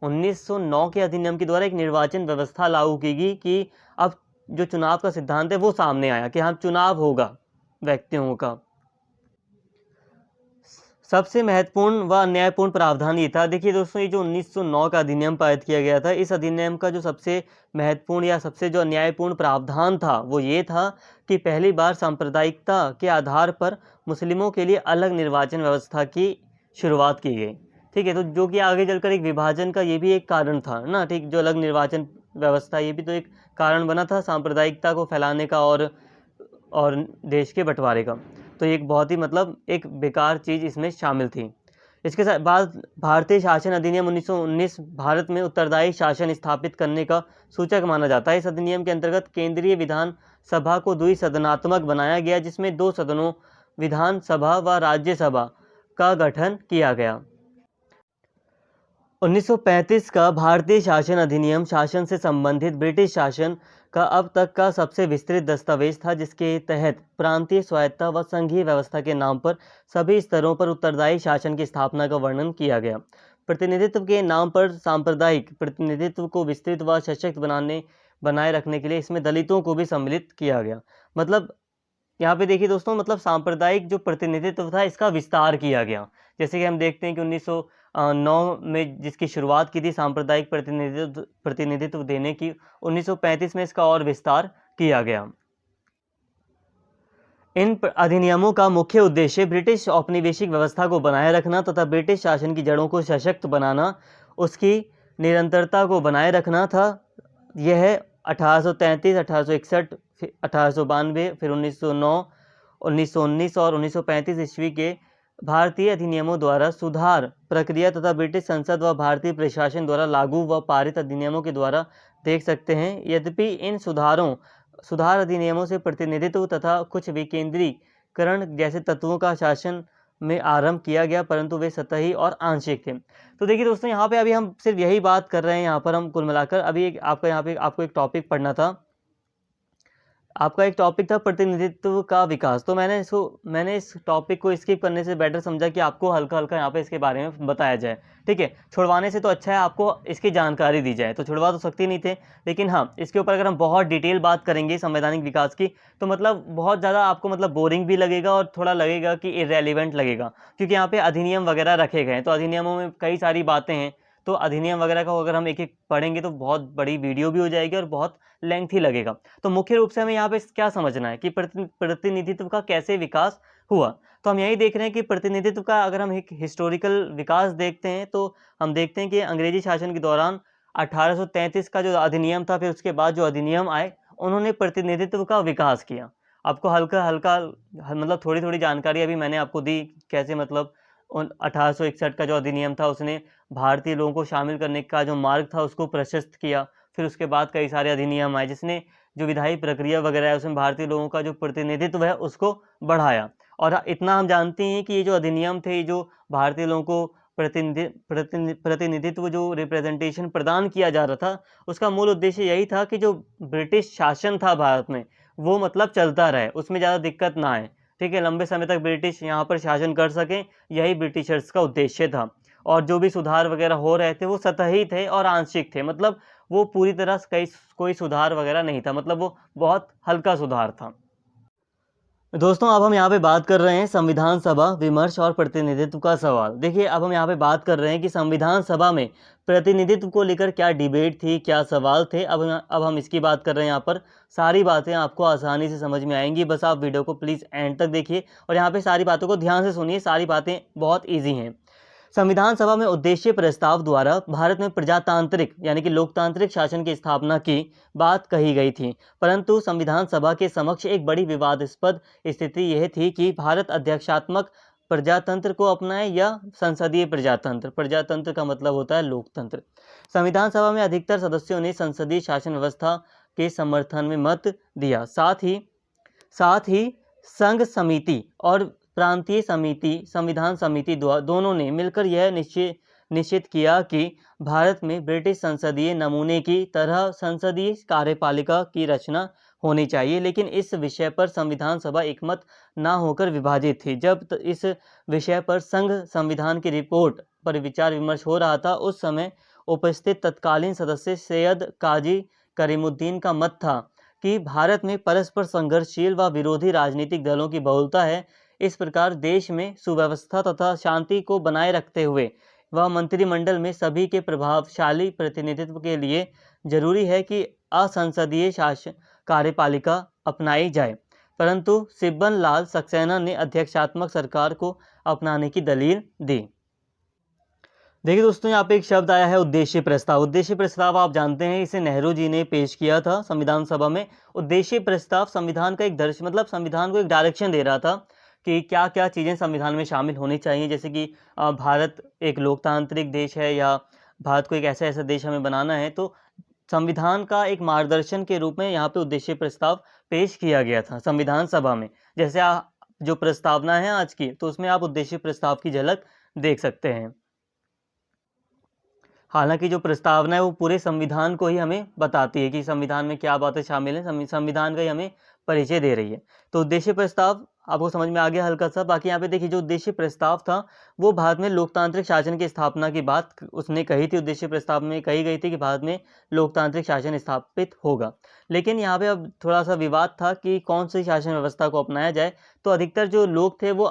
1909 के अधिनियम के द्वारा एक निर्वाचन व्यवस्था लागू की गई कि अब जो चुनाव का सिद्धांत है वो सामने आया कि हाँ चुनाव होगा व्यक्तियों का। सबसे महत्वपूर्ण व न्यायपूर्ण प्रावधान ये था। देखिए दोस्तों, ये जो 1909 का अधिनियम पारित किया गया था, इस अधिनियम का जो सबसे महत्वपूर्ण या सबसे जो न्यायपूर्ण प्रावधान था वो ये था कि पहली बार सांप्रदायिकता के आधार पर मुस्लिमों के लिए अलग निर्वाचन व्यवस्था की शुरुआत की गई। ठीक है, तो जो कि आगे चलकर एक विभाजन का ये भी एक कारण था ना। ठीक, जो अलग निर्वाचन व्यवस्था ये भी तो एक कारण बना था सांप्रदायिकता को फैलाने का और देश के बंटवारे का। तो एक बहुत ही मतलब एक बेकार चीज़ इसमें शामिल थी। इसके साथ बाद भारतीय शासन अधिनियम 1919 भारत में उत्तरदायी शासन स्थापित करने का सूचक माना जाता है। इस अधिनियम के अंतर्गत केंद्रीय विधान सभा को द्विसदनात्मक बनाया गया, जिसमें 2 सदनों विधानसभा व राज्यसभा का गठन किया गया। 1935 का भारतीय शासन अधिनियम शासन से संबंधित ब्रिटिश शासन का अब तक का सबसे विस्तृत दस्तावेज था, जिसके तहत प्रांतीय स्वायत्तता व संघीय व्यवस्था के नाम पर सभी स्तरों पर उत्तरदायी शासन की स्थापना का वर्णन किया गया। प्रतिनिधित्व के नाम पर सांप्रदायिक प्रतिनिधित्व को विस्तृत व सशक्त बनाए रखने के लिए इसमें दलितों को भी सम्मिलित किया गया। मतलब यहाँ पे देखिए दोस्तों, मतलब सांप्रदायिक जो प्रतिनिधित्व था इसका विस्तार किया गया। जैसे कि हम देखते हैं कि 1909 में जिसकी शुरुआत की थी सांप्रदायिक प्रतिनिधित्व देने की, 1935 में इसका और विस्तार किया गया। इन अधिनियमों का मुख्य उद्देश्य ब्रिटिश औपनिवेशिक व्यवस्था को बनाए रखना तथा ब्रिटिश शासन की जड़ों को सशक्त बनाना, उसकी निरंतरता को बनाए रखना था। यह 1833, 1861, 1892, फिर 1909, 1919 और 1935 ईस्वी के भारतीय अधिनियमों द्वारा सुधार प्रक्रिया तथा ब्रिटिश संसद व भारतीय प्रशासन द्वारा लागू व पारित अधिनियमों के द्वारा देख सकते हैं। यद्यपि इन सुधार अधिनियमों से प्रतिनिधित्व तथा कुछ विकेंद्रीकरण जैसे तत्वों का शासन में आरंभ किया गया, परंतु वे सतही और आंशिक थे। तो देखिए दोस्तों, यहाँ पे अभी हम सिर्फ यही बात कर रहे हैं। यहाँ पर हम कुल मिलाकर अभी आपको एक टॉपिक पढ़ना था। आपका एक टॉपिक था प्रतिनिधित्व का विकास, तो मैंने इस टॉपिक को स्किप करने से बेटर समझा कि आपको हल्का हल्का यहाँ पे इसके बारे में बताया जाए। ठीक है, छुड़वाने से तो अच्छा है आपको इसकी जानकारी दी जाए, तो छुड़वा तो सकते नहीं थे, लेकिन हाँ इसके ऊपर अगर हम बहुत डिटेल बात करेंगे संवैधानिक विकास की, तो मतलब बहुत ज़्यादा आपको मतलब बोरिंग भी लगेगा और थोड़ा लगेगा कि इररेलेवेंट लगेगा, क्योंकि यहाँ पे अधिनियम वगैरह रखे गए हैं, तो अधिनियमों में कई सारी बातें हैं, तो अधिनियम वगैरह का अगर हम एक एक पढ़ेंगे तो बहुत बड़ी वीडियो भी हो जाएगी और बहुत लेंथी लगेगा। तो मुख्य रूप से हमें यहाँ पे क्या समझना है कि प्रतिनिधित्व का कैसे विकास हुआ। तो हम यही देख रहे हैं कि प्रतिनिधित्व का अगर हम एक हिस्टोरिकल विकास देखते हैं तो हम देखते हैं कि अंग्रेजी शासन के दौरान 1833 का जो अधिनियम था, फिर उसके बाद जो अधिनियम आए, उन्होंने प्रतिनिधित्व का विकास किया। आपको हल्का हल्का मतलब थोड़ी थोड़ी जानकारी अभी मैंने आपको दी, कैसे मतलब 1861 का जो अधिनियम था उसने भारतीय लोगों को शामिल करने का जो मार्ग था उसको प्रशस्त किया। फिर उसके बाद कई सारे अधिनियम आए जिसने जो विधायी प्रक्रिया वगैरह है उसमें भारतीय लोगों का जो प्रतिनिधित्व है उसको बढ़ाया। और इतना हम जानते हैं कि ये जो अधिनियम थे, ये जो भारतीय लोगों को प्रतिनिधित्व जो रिप्रेजेंटेशन प्रदान किया जा रहा था, उसका मूल उद्देश्य यही था कि जो ब्रिटिश शासन था भारत में वो मतलब चलता रहे, उसमें ज़्यादा दिक्कत ना आए। ठीक है, लंबे समय तक ब्रिटिश यहाँ पर शासन कर सकें, यही ब्रिटिशर्स का उद्देश्य था। और जो भी सुधार वगैरह हो रहे थे वो सतही थे और आंशिक थे, मतलब वो पूरी तरह कोई सुधार वगैरह नहीं था, मतलब वो बहुत हल्का सुधार था। दोस्तों अब हम यहाँ पे बात कर रहे हैं संविधान सभा विमर्श और प्रतिनिधित्व का सवाल। देखिए अब हम यहाँ पे बात कर रहे हैं कि संविधान सभा में प्रतिनिधित्व को लेकर क्या डिबेट थी, क्या सवाल थे। अब हम इसकी बात कर रहे हैं। यहाँ पर सारी बातें आपको आसानी से समझ में आएंगी, बस आप वीडियो को प्लीज़ एंड तक देखिए और यहाँ पे सारी बातों को ध्यान से सुनिए, सारी बातें बहुत ईजी हैं। संविधान सभा में उद्देश्य प्रस्ताव द्वारा भारत में प्रजातांत्रिक यानी कि लोकतांत्रिक शासन की स्थापना की बात कही गई थी, परंतु संविधान सभा के समक्ष एक बड़ी विवादास्पद स्थिति यह थी कि भारत अध्यक्षात्मक प्रजातंत्र को अपनाए या संसदीय प्रजातंत्र। प्रजातंत्र का मतलब होता है लोकतंत्र। संविधान सभा में अधिकतर सदस्यों ने संसदीय शासन व्यवस्था के समर्थन में मत दिया। साथ ही संघ समिति और प्रांतीय समिति संविधान समिति दोनों ने मिलकर यह निश्चित किया कि भारत में ब्रिटिश संसदीय नमूने की तरह संसदीय कार्यपालिका की रचना होनी चाहिए, लेकिन इस विषय पर संविधान सभा एकमत न होकर विभाजित थी। जब इस विषय पर संघ संविधान की रिपोर्ट पर विचार विमर्श हो रहा था, उस समय उपस्थित तत्कालीन सदस्य सैयद काजी करीमुद्दीन का मत था कि भारत में परस्पर संघर्षशील व विरोधी राजनीतिक दलों की बहुलता है। इस प्रकार देश में सुव्यवस्था तथा शांति को बनाए रखते हुए वह मंत्रिमंडल में सभी के प्रभावशाली प्रतिनिधित्व के लिए जरूरी है कि असंसदीय शासन कार्यपालिका अपनाई जाए। परंतु सिब्बन लाल सक्सेना ने अध्यक्षात्मक सरकार को अपनाने की दलील दी। देखिए दोस्तों यहाँ पे एक शब्द आया है उद्देश्य प्रस्ताव। उद्देश्य प्रस्ताव आप जानते हैं इसे नेहरू जी ने पेश किया था संविधान सभा में। उद्देश्य प्रस्ताव संविधान का एक दर्शन मतलब संविधान को एक डायरेक्शन दे रहा था कि क्या क्या चीज़ें संविधान में शामिल होनी चाहिए। जैसे कि भारत एक लोकतांत्रिक देश है या भारत को एक ऐसा देश हमें बनाना है, तो संविधान का एक मार्गदर्शन के रूप में यहाँ पे उद्देश्य प्रस्ताव पेश किया गया था संविधान सभा में। जैसे जो प्रस्तावना है आज की, तो उसमें आप उद्देश्य प्रस्ताव की झलक देख सकते हैं। हालांकि जो प्रस्तावना है वो पूरे संविधान को ही हमें बताती है कि संविधान में क्या बातें शामिल हैं, संविधान का ही हमें परिचय दे रही है। तो उद्देश्य प्रस्ताव आपको समझ में आ गया हल्का सा। बाकी यहाँ पे देखिए जो उद्देश्य प्रस्ताव था वो भारत में लोकतांत्रिक शासन की स्थापना की बात उसने कही थी। उद्देश्य प्रस्ताव में कही गई थी कि भारत में लोकतांत्रिक शासन स्थापित होगा। लेकिन यहाँ पे अब थोड़ा सा विवाद था कि कौन सी शासन व्यवस्था को अपनाया जाए। तो अधिकतर जो लोग थे वो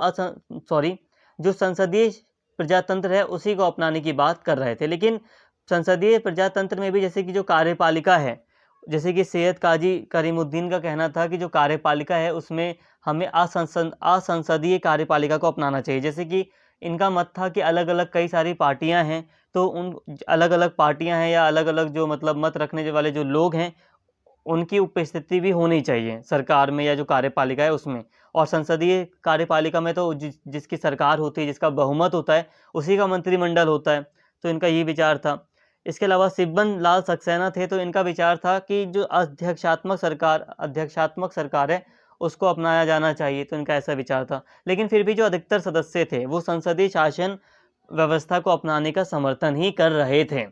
जो संसदीय प्रजातंत्र है उसी को अपनाने की बात कर रहे थे। लेकिन संसदीय प्रजातंत्र में भी जैसे कि जो कार्यपालिका है, जैसे कि सैयद काजी करीमुद्दीन का कहना था कि जो कार्यपालिका है उसमें हमें असंसदीय कार्यपालिका को अपनाना चाहिए। जैसे कि इनका मत था कि अलग अलग कई सारी पार्टियां हैं, तो उन अलग अलग पार्टियां हैं या अलग अलग जो मतलब मत रखने वाले जो लोग हैं उनकी उपस्थिति भी होनी चाहिए सरकार में या जो कार्यपालिका है उसमें। और संसदीय कार्यपालिका में तो जिसकी सरकार होती है, जिसका बहुमत होता है, उसी का मंत्रिमंडल होता है। तो इनका ये विचार था। इसके अलावा सिब्बन लाल सक्सेना थे, तो इनका विचार था कि जो अध्यक्षात्मक सरकार है उसको अपनाया जाना चाहिए। तो इनका ऐसा विचार था। लेकिन फिर भी जो अधिकतर सदस्य थे वो संसदीय शासन व्यवस्था को अपनाने का समर्थन ही कर रहे थे।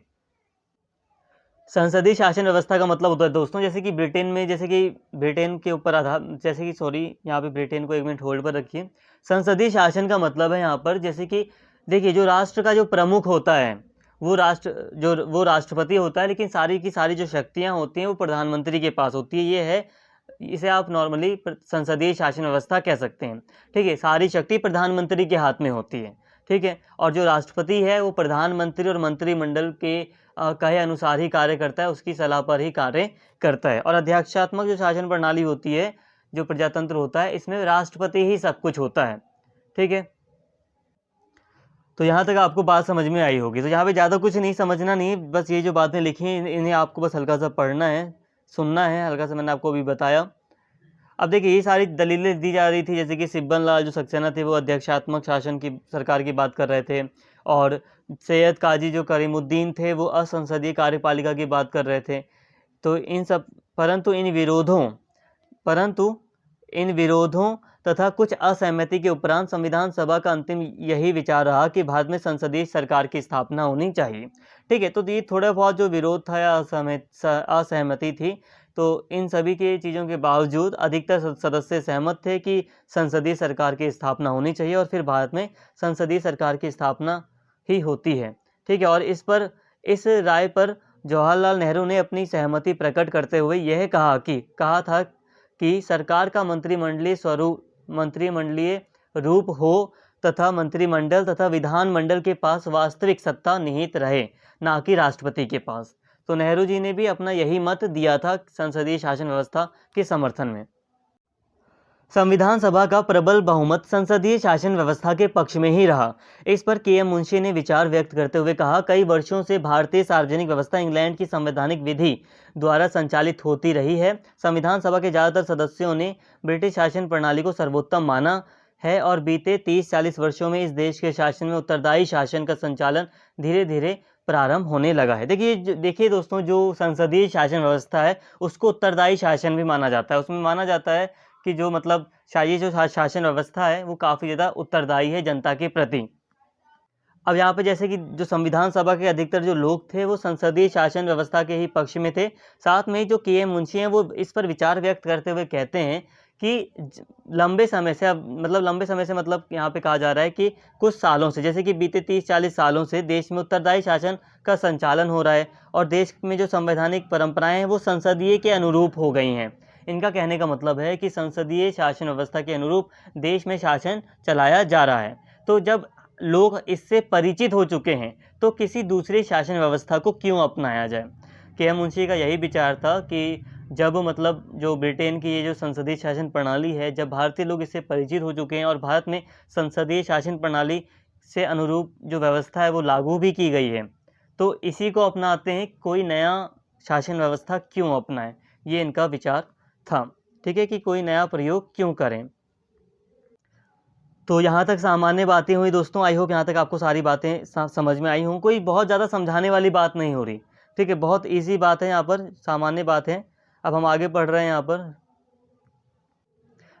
संसदीय शासन व्यवस्था का मतलब होता है दोस्तों, जैसे कि ब्रिटेन में, जैसे कि ब्रिटेन के ऊपर आधार, जैसे कि सॉरी यहाँ पे ब्रिटेन को 1 मिनट होल्ड पर रखिए। संसदीय शासन का मतलब है यहाँ पर, जैसे कि देखिए जो राष्ट्र का जो प्रमुख होता है वो राष्ट्रपति होता है, लेकिन सारी की सारी जो शक्तियाँ होती हैं वो प्रधानमंत्री के पास होती है। ये है, इसे आप नॉर्मली संसदीय शासन व्यवस्था कह सकते हैं। ठीक है, सारी शक्ति प्रधानमंत्री के हाथ में होती है। ठीक है, और जो राष्ट्रपति है वो प्रधानमंत्री और मंत्रिमंडल के कहे अनुसार ही कार्य करता है, उसकी सलाह पर ही कार्य करता है। और अध्यक्षात्मक जो शासन प्रणाली होती है, जो प्रजातंत्र होता है, इसमें राष्ट्रपति ही सब कुछ होता है। ठीक है, तो यहाँ तक आपको बात समझ में आई होगी। तो यहाँ पे ज़्यादा कुछ नहीं, समझना नहीं, बस ये जो बातें लिखी हैं इन्हें आपको बस हल्का सा पढ़ना है, सुनना है, हल्का सा मैंने आपको अभी बताया। अब देखिए ये सारी दलीलें दी जा रही थी, जैसे कि सिब्बन लाल जो सक्सेना थे वो अध्यक्षात्मक शासन की सरकार की बात कर रहे थे, और सैयद काजी जो करीमुद्दीन थे वो असंसदीय कार्यपालिका की बात कर रहे थे। तो परंतु इन विरोधों तथा कुछ असहमति के उपरांत संविधान सभा का अंतिम यही विचार रहा कि भारत में संसदीय सरकार की स्थापना होनी चाहिए। ठीक है, तो ये थोड़ा बहुत जो विरोध था या असहमति थी, तो इन सभी के चीज़ों के बावजूद अधिकतर सदस्य सहमत थे कि संसदीय सरकार की स्थापना होनी चाहिए, और फिर भारत में संसदीय सरकार की स्थापना ही होती है। ठीक है, और इस राय पर जवाहरलाल नेहरू ने अपनी सहमति प्रकट करते हुए यह कहा था कि सरकार का मंत्रिमंडलीय रूप हो तथा मंत्रिमंडल तथा विधानमंडल के पास वास्तविक सत्ता निहित रहे, ना कि राष्ट्रपति के पास। तो नेहरू जी ने भी अपना यही मत दिया था संसदीय शासन व्यवस्था के समर्थन में। संविधान सभा का प्रबल बहुमत संसदीय शासन व्यवस्था के पक्ष में ही रहा। इस पर के.एम. मुंशी ने विचार व्यक्त करते हुए कहा, कई वर्षों से भारतीय सार्वजनिक व्यवस्था इंग्लैंड की संवैधानिक विधि द्वारा संचालित होती रही है। संविधान सभा के ज़्यादातर सदस्यों ने ब्रिटिश शासन प्रणाली को सर्वोत्तम माना है, और बीते 30-40 वर्षों में इस देश के शासन में उत्तरदायी शासन का संचालन धीरे धीरे प्रारंभ होने लगा है। देखिए दोस्तों, जो संसदीय शासन व्यवस्था है उसको उत्तरदायी शासन भी माना जाता है। उसमें माना जाता है कि जो मतलब ये जो शासन व्यवस्था है वो काफ़ी ज़्यादा उत्तरदायी है जनता के प्रति। अब यहाँ पे जैसे कि जो संविधान सभा के अधिकतर जो लोग थे वो संसदीय शासन व्यवस्था के ही पक्ष में थे। साथ में जो के.एम. मुंशी हैं वो इस पर विचार व्यक्त करते हुए कहते हैं कि लंबे समय से मतलब यहाँ पे कहा जा रहा है कि कुछ सालों से, जैसे कि बीते 30-40 सालों से देश में उत्तरदायी शासन का संचालन हो रहा है, और देश में जो संवैधानिक परंपराएं हैं वो संसदीय के अनुरूप हो गई हैं। इनका कहने का मतलब है कि संसदीय शासन व्यवस्था के अनुरूप देश में शासन चलाया जा रहा है। तो जब लोग इससे परिचित हो चुके हैं तो किसी दूसरी शासन व्यवस्था को क्यों अपनाया जाए। के.एम. मुंशी का यही विचार था कि जब मतलब जो ब्रिटेन की ये जो संसदीय शासन प्रणाली है, जब भारतीय लोग इससे परिचित हो चुके हैं और भारत में संसदीय शासन प्रणाली से अनुरूप जो व्यवस्था है वो लागू भी की गई है, तो इसी को अपनाते हैं, कोई नया शासन व्यवस्था क्यों अपनाएं, ये इनका विचार था। ठीक है, कि कोई नया प्रयोग क्यों करें। तो यहाँ तक सामान्य बातें हुई दोस्तों। आई होप यहाँ तक आपको सारी बातें समझ में आई हों। कोई बहुत ज़्यादा समझाने वाली बात नहीं हो रही। ठीक है, बहुत इजी बात है, यहाँ पर सामान्य बात है। अब हम आगे पढ़ रहे हैं। यहाँ पर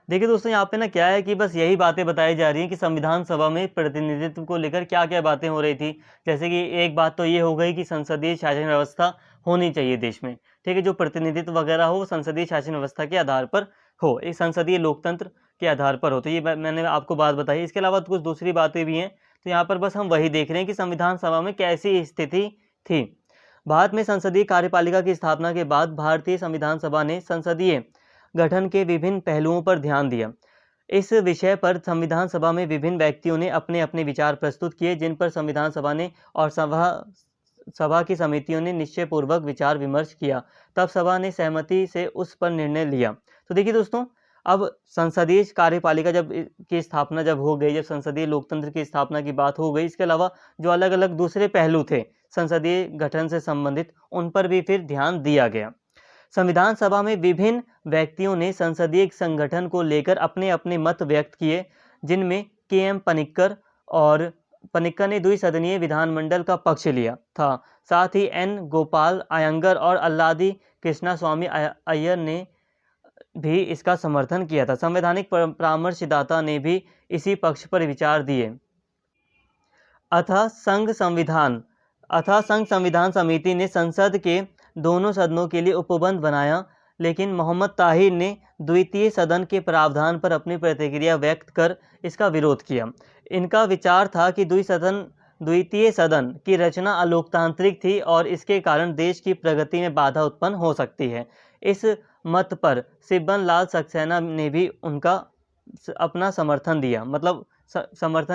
देखिए दोस्तों, यहाँ पे ना क्या है कि बस यही बातें बताई जा रही हैं कि संविधान सभा में प्रतिनिधित्व को लेकर क्या क्या बातें हो रही थी। जैसे कि एक बात तो ये हो गई कि संसदीय शासन व्यवस्था होनी चाहिए देश में। ठीक है, जो प्रतिनिधित्व वगैरह हो वो संसदीय शासन व्यवस्था के आधार पर हो, एक संसदीय लोकतंत्र के आधार पर हो। तो ये मैंने आपको बात बताई। इसके अलावा कुछ दूसरी बातें भी हैं, तो यहाँ पर बस हम वही देख रहे हैं कि संविधान सभा में कैसी स्थिति थी। भारत में संसदीय कार्यपालिका की स्थापना के बाद भारतीय संविधान सभा ने संसदीय गठन के विभिन्न पहलुओं पर ध्यान दिया। इस विषय पर संविधान सभा में विभिन्न व्यक्तियों ने अपने अपने विचार प्रस्तुत किए, जिन पर संविधान सभा ने और सभा की समितियों ने निश्चयपूर्वक विचार विमर्श किया। तब सभा ने सहमति से उस पर निर्णय लिया। तो देखिए दोस्तों, अब संसदीय कार्यपालिका की स्थापना जब हो गई, जब संसदीय लोकतंत्र की स्थापना की बात हो गई, इसके अलावा जो अलग अलग दूसरे पहलू थे संसदीय गठन से संबंधित, उन पर भी फिर ध्यान दिया गया। संविधान सभा में विभिन्न व्यक्तियों ने संसदीय संगठन को लेकर अपने अपने मत व्यक्त किए, जिनमें के.एम. पनिक्कर ने द्विसदनीय विधानमंडल का पक्ष लिया था। साथ ही एन. गोपाल अयंगर और अल्लादी कृष्णास्वामी अय्यर ने भी इसका समर्थन किया था। संवैधानिक परामर्शदाता ने भी इसी पक्ष पर विचार दिए। अतः संघ संविधान समिति ने संसद के दोनों सदनों के लिए उपबंध बनाया, लेकिन मोहम्मद ताहिर ने द्वितीय सदन के प्रावधान पर अपनी प्रतिक्रिया व्यक्त कर इसका विरोध किया। इनका विचार था कि द्वितीय सदन की रचना अलोकतांत्रिक थी और इसके कारण देश की प्रगति में बाधा उत्पन्न हो सकती है। इस मत पर सिब्बन लाल सक्सेना ने भी उनका अपना समर्थन दिया, मतलब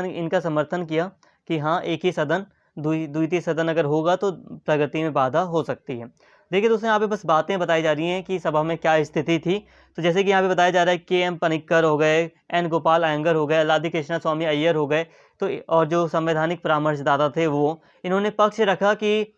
इनका समर्थन किया कि हाँ, एक ही सदन, द्वितीय सदन अगर होगा तो प्रगति में बाधा हो सकती है। देखिए दोस्तों, यहाँ पे बस बातें बताई जा रही हैं कि सभा में क्या स्थिति थी। तो जैसे कि यहाँ पे बताया जा रहा है, के.एम. पनिक्कर हो गए, एन गोपाल अयंगर हो गए, अल्लादी कृष्णा स्वामी अय्यर हो गए, तो और जो संवैधानिक परामर्शदाता थे वो इन्होंने पक्ष रखा कि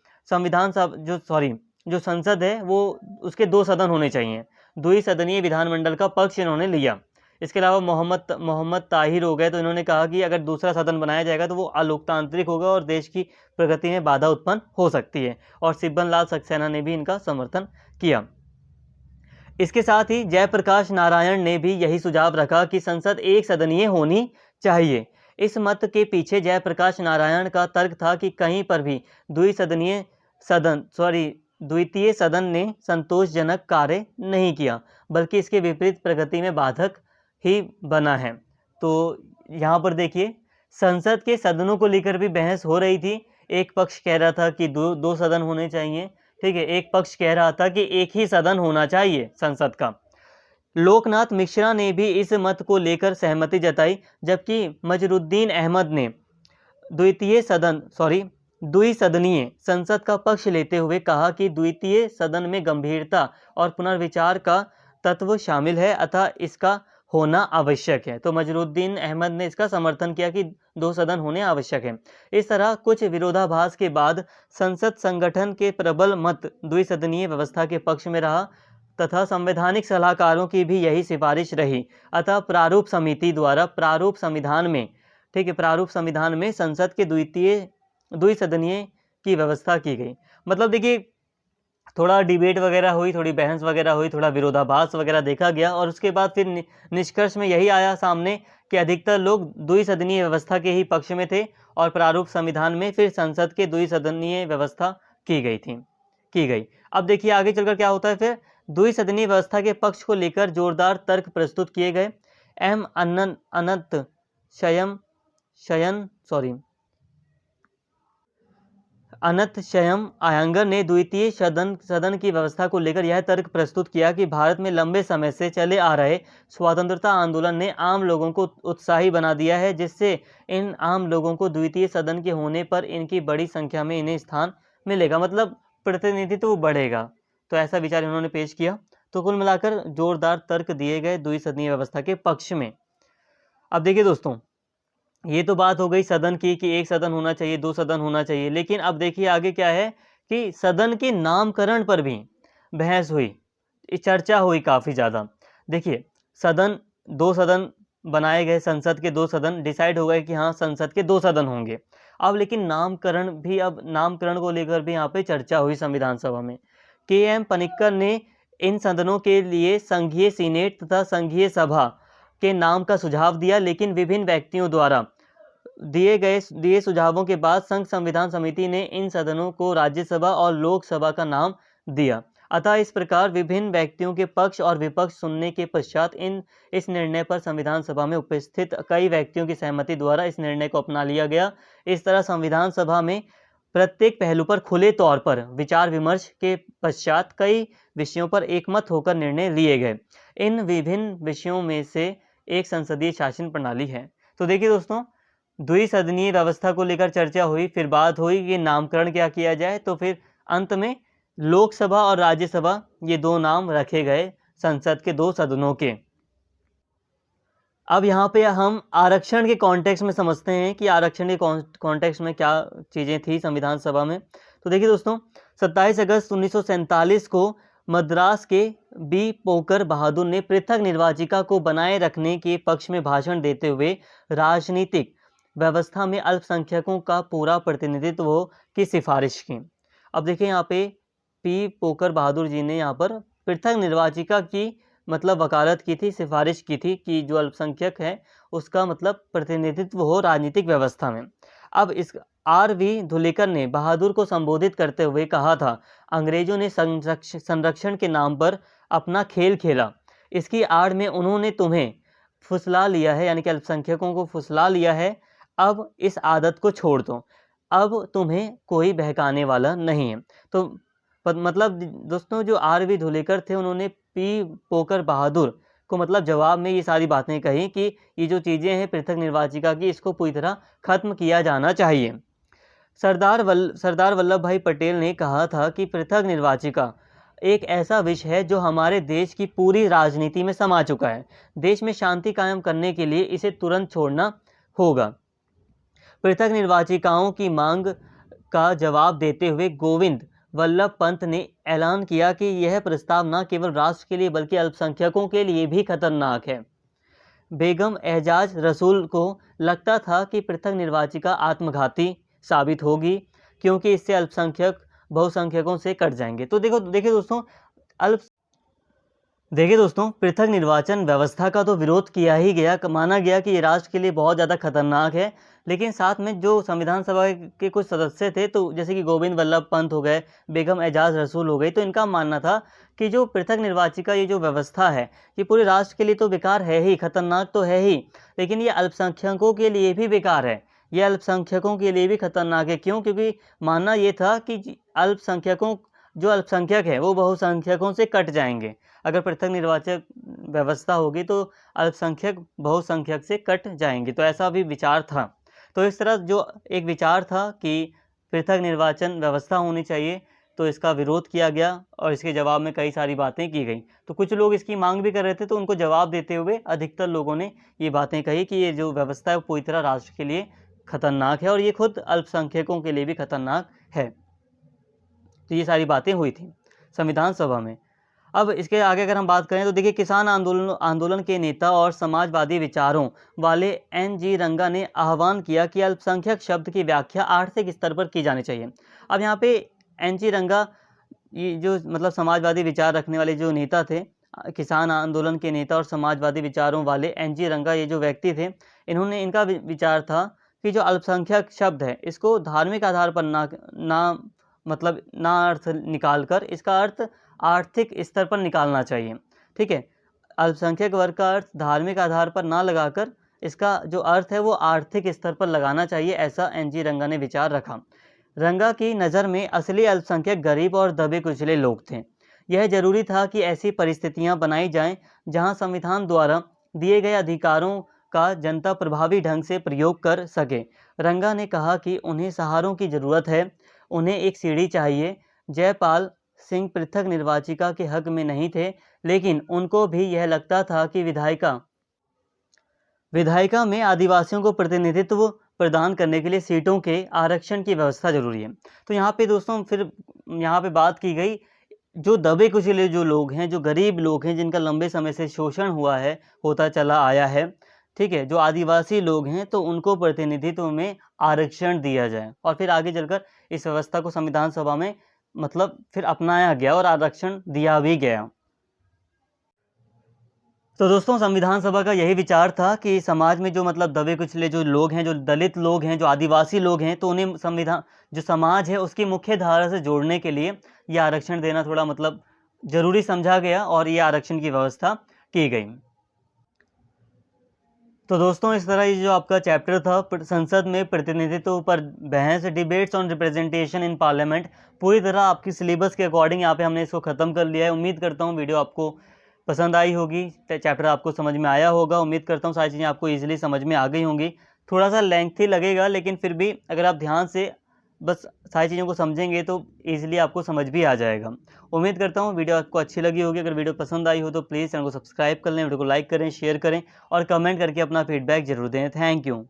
जो संसद है वो उसके 2 सदन होने चाहिए। द्विसदनीय विधानमंडल का पक्ष इन्होंने लिया। इसके अलावा मोहम्मद ताहिर हो गए, तो इन्होंने कहा कि अगर दूसरा सदन बनाया जाएगा तो वो अलोकतांत्रिक होगा और देश की प्रगति में बाधा उत्पन्न हो सकती है, और सिब्बन लाल सक्सेना ने भी इनका समर्थन किया। इसके साथ ही जयप्रकाश नारायण ने भी यही सुझाव रखा कि संसद एक सदनीय होनी चाहिए। इस मत के पीछे जयप्रकाश नारायण का तर्क था कि कहीं पर भी द्वितीय सदन ने संतोषजनक कार्य नहीं किया, बल्कि इसके विपरीत प्रगति में बाधक ही बना है। तो यहाँ पर देखिए, संसद के सदनों को लेकर भी बहस हो रही थी। एक पक्ष कह रहा था कि दो सदन होने चाहिए, ठीक है, एक पक्ष कह रहा था कि एक ही सदन होना चाहिए संसद का। लोकनाथ मिश्रा ने भी इस मत को लेकर सहमति जताई, जबकि मजरुद्दीन अहमद ने द्विसदनीय संसद का पक्ष लेते हुए कहा कि द्वितीय सदन में गंभीरता और पुनर्विचार का तत्व शामिल है, अतः इसका होना आवश्यक है। तो मजरुद्दीन अहमद ने इसका समर्थन किया कि 2 सदन होने आवश्यक है। इस तरह कुछ विरोधाभास के बाद संसद संगठन के प्रबल मत द्विसदनीय व्यवस्था के पक्ष में रहा तथा संवैधानिक सलाहकारों की भी यही सिफारिश रही। अतः प्रारूप संविधान में संसद के द्विसदनीय की व्यवस्था की गई। मतलब देखिए, थोड़ा डिबेट वगैरह हुई, थोड़ी बहस वगैरह हुई, थोड़ा विरोधाभास वगैरह देखा गया, और उसके बाद फिर निष्कर्ष में यही आया सामने कि अधिकतर लोग द्विसदनीय व्यवस्था के ही पक्ष में थे, और प्रारूप संविधान में फिर संसद के द्विसदनीय व्यवस्था की गई। अब देखिए आगे चलकर क्या होता है। फिर द्विसदनीय व्यवस्था के पक्ष को लेकर जोरदार तर्क प्रस्तुत किए गए। एम अनंत शयम अयंगर ने द्वितीय सदन की व्यवस्था को लेकर यह तर्क प्रस्तुत किया कि भारत में लंबे समय से चले आ रहे स्वतंत्रता आंदोलन ने आम लोगों को उत्साही बना दिया है, जिससे इन आम लोगों को द्वितीय सदन के होने पर इनकी बड़ी संख्या में इन्हें स्थान मिलेगा, मतलब प्रतिनिधित्व बढ़ेगा। तो ऐसा विचार इन्होंने पेश किया। तो कुल मिलाकर जोरदार तर्क दिए गए द्विसदनीय व्यवस्था के पक्ष में। अब देखिए दोस्तों, ये तो बात हो गई सदन की कि एक सदन होना चाहिए, 2 सदन होना चाहिए, लेकिन अब देखिए आगे क्या है कि सदन के नामकरण पर भी बहस हुई, चर्चा हुई काफ़ी ज़्यादा। देखिए, 2 सदन बनाए गए, संसद के 2 सदन डिसाइड हो गए कि हाँ, संसद के 2 सदन होंगे। अब लेकिन नामकरण को लेकर भी यहाँ पे चर्चा हुई संविधान सभा में। के.एम. पनिक्कर ने इन सदनों के लिए संघीय सीनेट तथा संघीय सभा के नाम का सुझाव दिया, लेकिन विभिन्न व्यक्तियों द्वारा दिए सुझावों के बाद संघ संविधान समिति ने इन सदनों को राज्यसभा और लोकसभा का नाम दिया। अतः इस प्रकार विभिन्न व्यक्तियों के पक्ष और विपक्ष सुनने के पश्चात इस निर्णय पर संविधान सभा में उपस्थित कई व्यक्तियों की सहमति द्वारा इस निर्णय को अपना लिया गया। इस तरह संविधान सभा में प्रत्येक पहलू पर खुले तौर पर विचार विमर्श के पश्चात कई विषयों पर एकमत होकर निर्णय लिए गए। इन विभिन्न विषयों में से एक संसदीय शासन प्रणाली है। तो देखिए दोस्तों, द्विसदनीय व्यवस्था को लेकर चर्चा हुई, फिर बात हुई कि नामकरण क्या किया जाए, तो फिर अंत में लोकसभा और राज्यसभा ये 2 नाम रखे गए संसद के 2 सदनों के। अब यहाँ पे हम आरक्षण के कॉन्टेक्स्ट में समझते हैं कि आरक्षण के कॉन्टेक्स्ट में क्या चीज़ें थी संविधान सभा में। तो देखिए दोस्तों, 27 अगस्त 1947 को मद्रास के बी पोकर बहादुर ने पृथक निर्वाचिका को बनाए रखने के पक्ष में भाषण देते हुए राजनीतिक व्यवस्था में अल्पसंख्यकों का पूरा प्रतिनिधित्व हो की सिफारिश की। अब देखिए यहाँ पे पी पोकर बहादुर जी ने यहाँ पर पृथक निर्वाचिका की मतलब वकालत की थी, सिफारिश की थी कि जो अल्पसंख्यक है उसका मतलब प्रतिनिधित्व हो राजनीतिक व्यवस्था में। अब आर.वी. धुलेकर ने बहादुर को संबोधित करते हुए कहा था, अंग्रेजों ने संरक्षण के नाम पर अपना खेल खेला। इसकी आड़ में उन्होंने तुम्हें फुसला लिया है, यानी कि अल्पसंख्यकों को फुसला लिया है। अब इस आदत को छोड़ दो, अब तुम्हें कोई बहकाने वाला नहीं है। तो मतलब दोस्तों, जो आर.वी. धुलेकर थे, उन्होंने पी पोकर बहादुर को मतलब जवाब में ये सारी बातें कही कि ये जो चीज़ें हैं पृथक निर्वाचिका की, इसको पूरी तरह खत्म किया जाना चाहिए। सरदार वल्लभ भाई पटेल ने कहा था कि पृथक निर्वाचिका एक ऐसा विषय है जो हमारे देश की पूरी राजनीति में समा चुका है। देश में शांति कायम करने के लिए इसे तुरंत छोड़ना होगा। पृथक निर्वाचिकाओं की मांग का जवाब देते हुए गोविंद वल्लभ पंत ने ऐलान किया कि यह प्रस्ताव न केवल राष्ट्र के लिए बल्कि अल्पसंख्यकों के लिए भी खतरनाक है। बेगम एजाज रसूल को लगता था कि पृथक निर्वाचिका आत्मघाती साबित होगी, क्योंकि इससे अल्पसंख्यक बहुसंख्यकों से कट जाएंगे। तो देखिए दोस्तों, पृथक निर्वाचन व्यवस्था का तो विरोध किया ही गया, माना गया कि ये राष्ट्र के लिए बहुत ज़्यादा खतरनाक है। लेकिन साथ में जो संविधान सभा के कुछ सदस्य थे, तो जैसे कि गोविंद वल्लभ पंत हो गए, बेगम एजाज रसूल हो गई, तो इनका मानना था कि जो पृथक निर्वाचिका ये जो व्यवस्था है, ये पूरे राष्ट्र के लिए तो बेकार है ही, खतरनाक तो है ही, लेकिन ये अल्पसंख्यकों के लिए भी बेकार है, ये अल्पसंख्यकों के लिए भी खतरनाक है। क्यों? क्योंकि मानना ये था कि जो अल्पसंख्यक है वो बहुसंख्यकों से कट जाएंगे। अगर पृथक निर्वाचक व्यवस्था होगी तो अल्पसंख्यक बहुसंख्यक से कट जाएंगे, तो ऐसा भी विचार था। तो इस तरह जो एक विचार था कि पृथक निर्वाचन व्यवस्था होनी चाहिए, तो इसका विरोध किया गया और इसके जवाब में कई सारी बातें की गई। तो कुछ लोग इसकी मांग भी कर रहे थे, तो उनको जवाब देते हुए अधिकतर लोगों ने ये बातें कही कि ये जो व्यवस्था है वो पूरी तरह राष्ट्र के लिए खतरनाक है और ये खुद अल्पसंख्यकों के लिए भी खतरनाक है। तो ये सारी बातें हुई थी संविधान सभा में। अब इसके आगे अगर हम बात करें तो देखिए, किसान आंदोलन के नेता और समाजवादी विचारों वाले एन.जी. रंगा ने आह्वान किया कि अल्पसंख्यक शब्द की व्याख्या आर्थिक स्तर पर की जानी चाहिए। अब यहाँ पे एन.जी. रंगा, ये जो मतलब समाजवादी विचार रखने वाले जो नेता थे, किसान आंदोलन के नेता और समाजवादी विचारों वाले एन.जी. रंगा, ये जो व्यक्ति थे, इनका विचार था कि जो अल्पसंख्यक शब्द है, इसको धार्मिक आधार पर ना अर्थ निकाल कर इसका अर्थ आर्थिक स्तर पर निकालना चाहिए। ठीक है, अल्पसंख्यक वर्ग का अर्थ धार्मिक आधार पर ना लगाकर इसका जो अर्थ है वो आर्थिक स्तर पर लगाना चाहिए, ऐसा एन.जी. रंगा ने विचार रखा। रंगा की नज़र में असली अल्पसंख्यक गरीब और दबे कुचले लोग थे। यह जरूरी था कि ऐसी परिस्थितियां बनाई जाएं जहां संविधान द्वारा दिए गए अधिकारों का जनता प्रभावी ढंग से प्रयोग कर सके। रंगा ने कहा कि उन्हें सहारों की जरूरत है, उन्हें एक सीढ़ी चाहिए। जयपाल सिंह पृथक निर्वाचिका के हक में नहीं थे, लेकिन उनको भी यह लगता था कि विधायिका में आदिवासियों को प्रतिनिधित्व प्रदान करने के लिए सीटों के आरक्षण की व्यवस्था जरूरी है। तो यहाँ पे दोस्तों फिर यहाँ पे बात की गई, जो दबे कुचले जो लोग हैं, जो गरीब लोग हैं, जिनका लंबे समय से शोषण होता चला आया है, ठीक है, जो आदिवासी लोग हैं, तो उनको प्रतिनिधित्व में आरक्षण दिया जाए। और फिर आगे चलकर इस व्यवस्था को संविधान सभा में मतलब फिर अपनाया गया और आरक्षण दिया भी गया। तो दोस्तों, संविधान सभा का यही विचार था कि समाज में जो मतलब दबे कुचले जो लोग हैं, जो दलित लोग हैं, जो आदिवासी लोग हैं, तो उन्हें जो समाज है उसकी मुख्य धारा से जोड़ने के लिए ये आरक्षण देना थोड़ा मतलब जरूरी समझा गया और ये आरक्षण की व्यवस्था की गई। तो दोस्तों, इस तरह ये जो आपका चैप्टर था संसद में प्रतिनिधित्व पर बहस, debates on representation in parliament, पूरी तरह आपकी सिलेबस के अकॉर्डिंग यहाँ पे हमने इसको ख़त्म कर लिया है। उम्मीद करता हूँ वीडियो आपको पसंद आई होगी, चैप्टर आपको समझ में आया होगा। उम्मीद करता हूँ सारी चीज़ें आपको ईजिली समझ में आ गई होंगी। थोड़ा सा लेंथी लगेगा, लेकिन फिर भी अगर आप ध्यान से बस सारी चीज़ों को समझेंगे तो ईजिली आपको समझ भी आ जाएगा। उम्मीद करता हूँ वीडियो आपको अच्छी लगी होगी। अगर वीडियो पसंद आई हो तो प्लीज़ चैनल को सब्सक्राइब कर लें, वीडियो को लाइक करें, शेयर करें और कमेंट करके अपना फीडबैक जरूर दें। Thank you.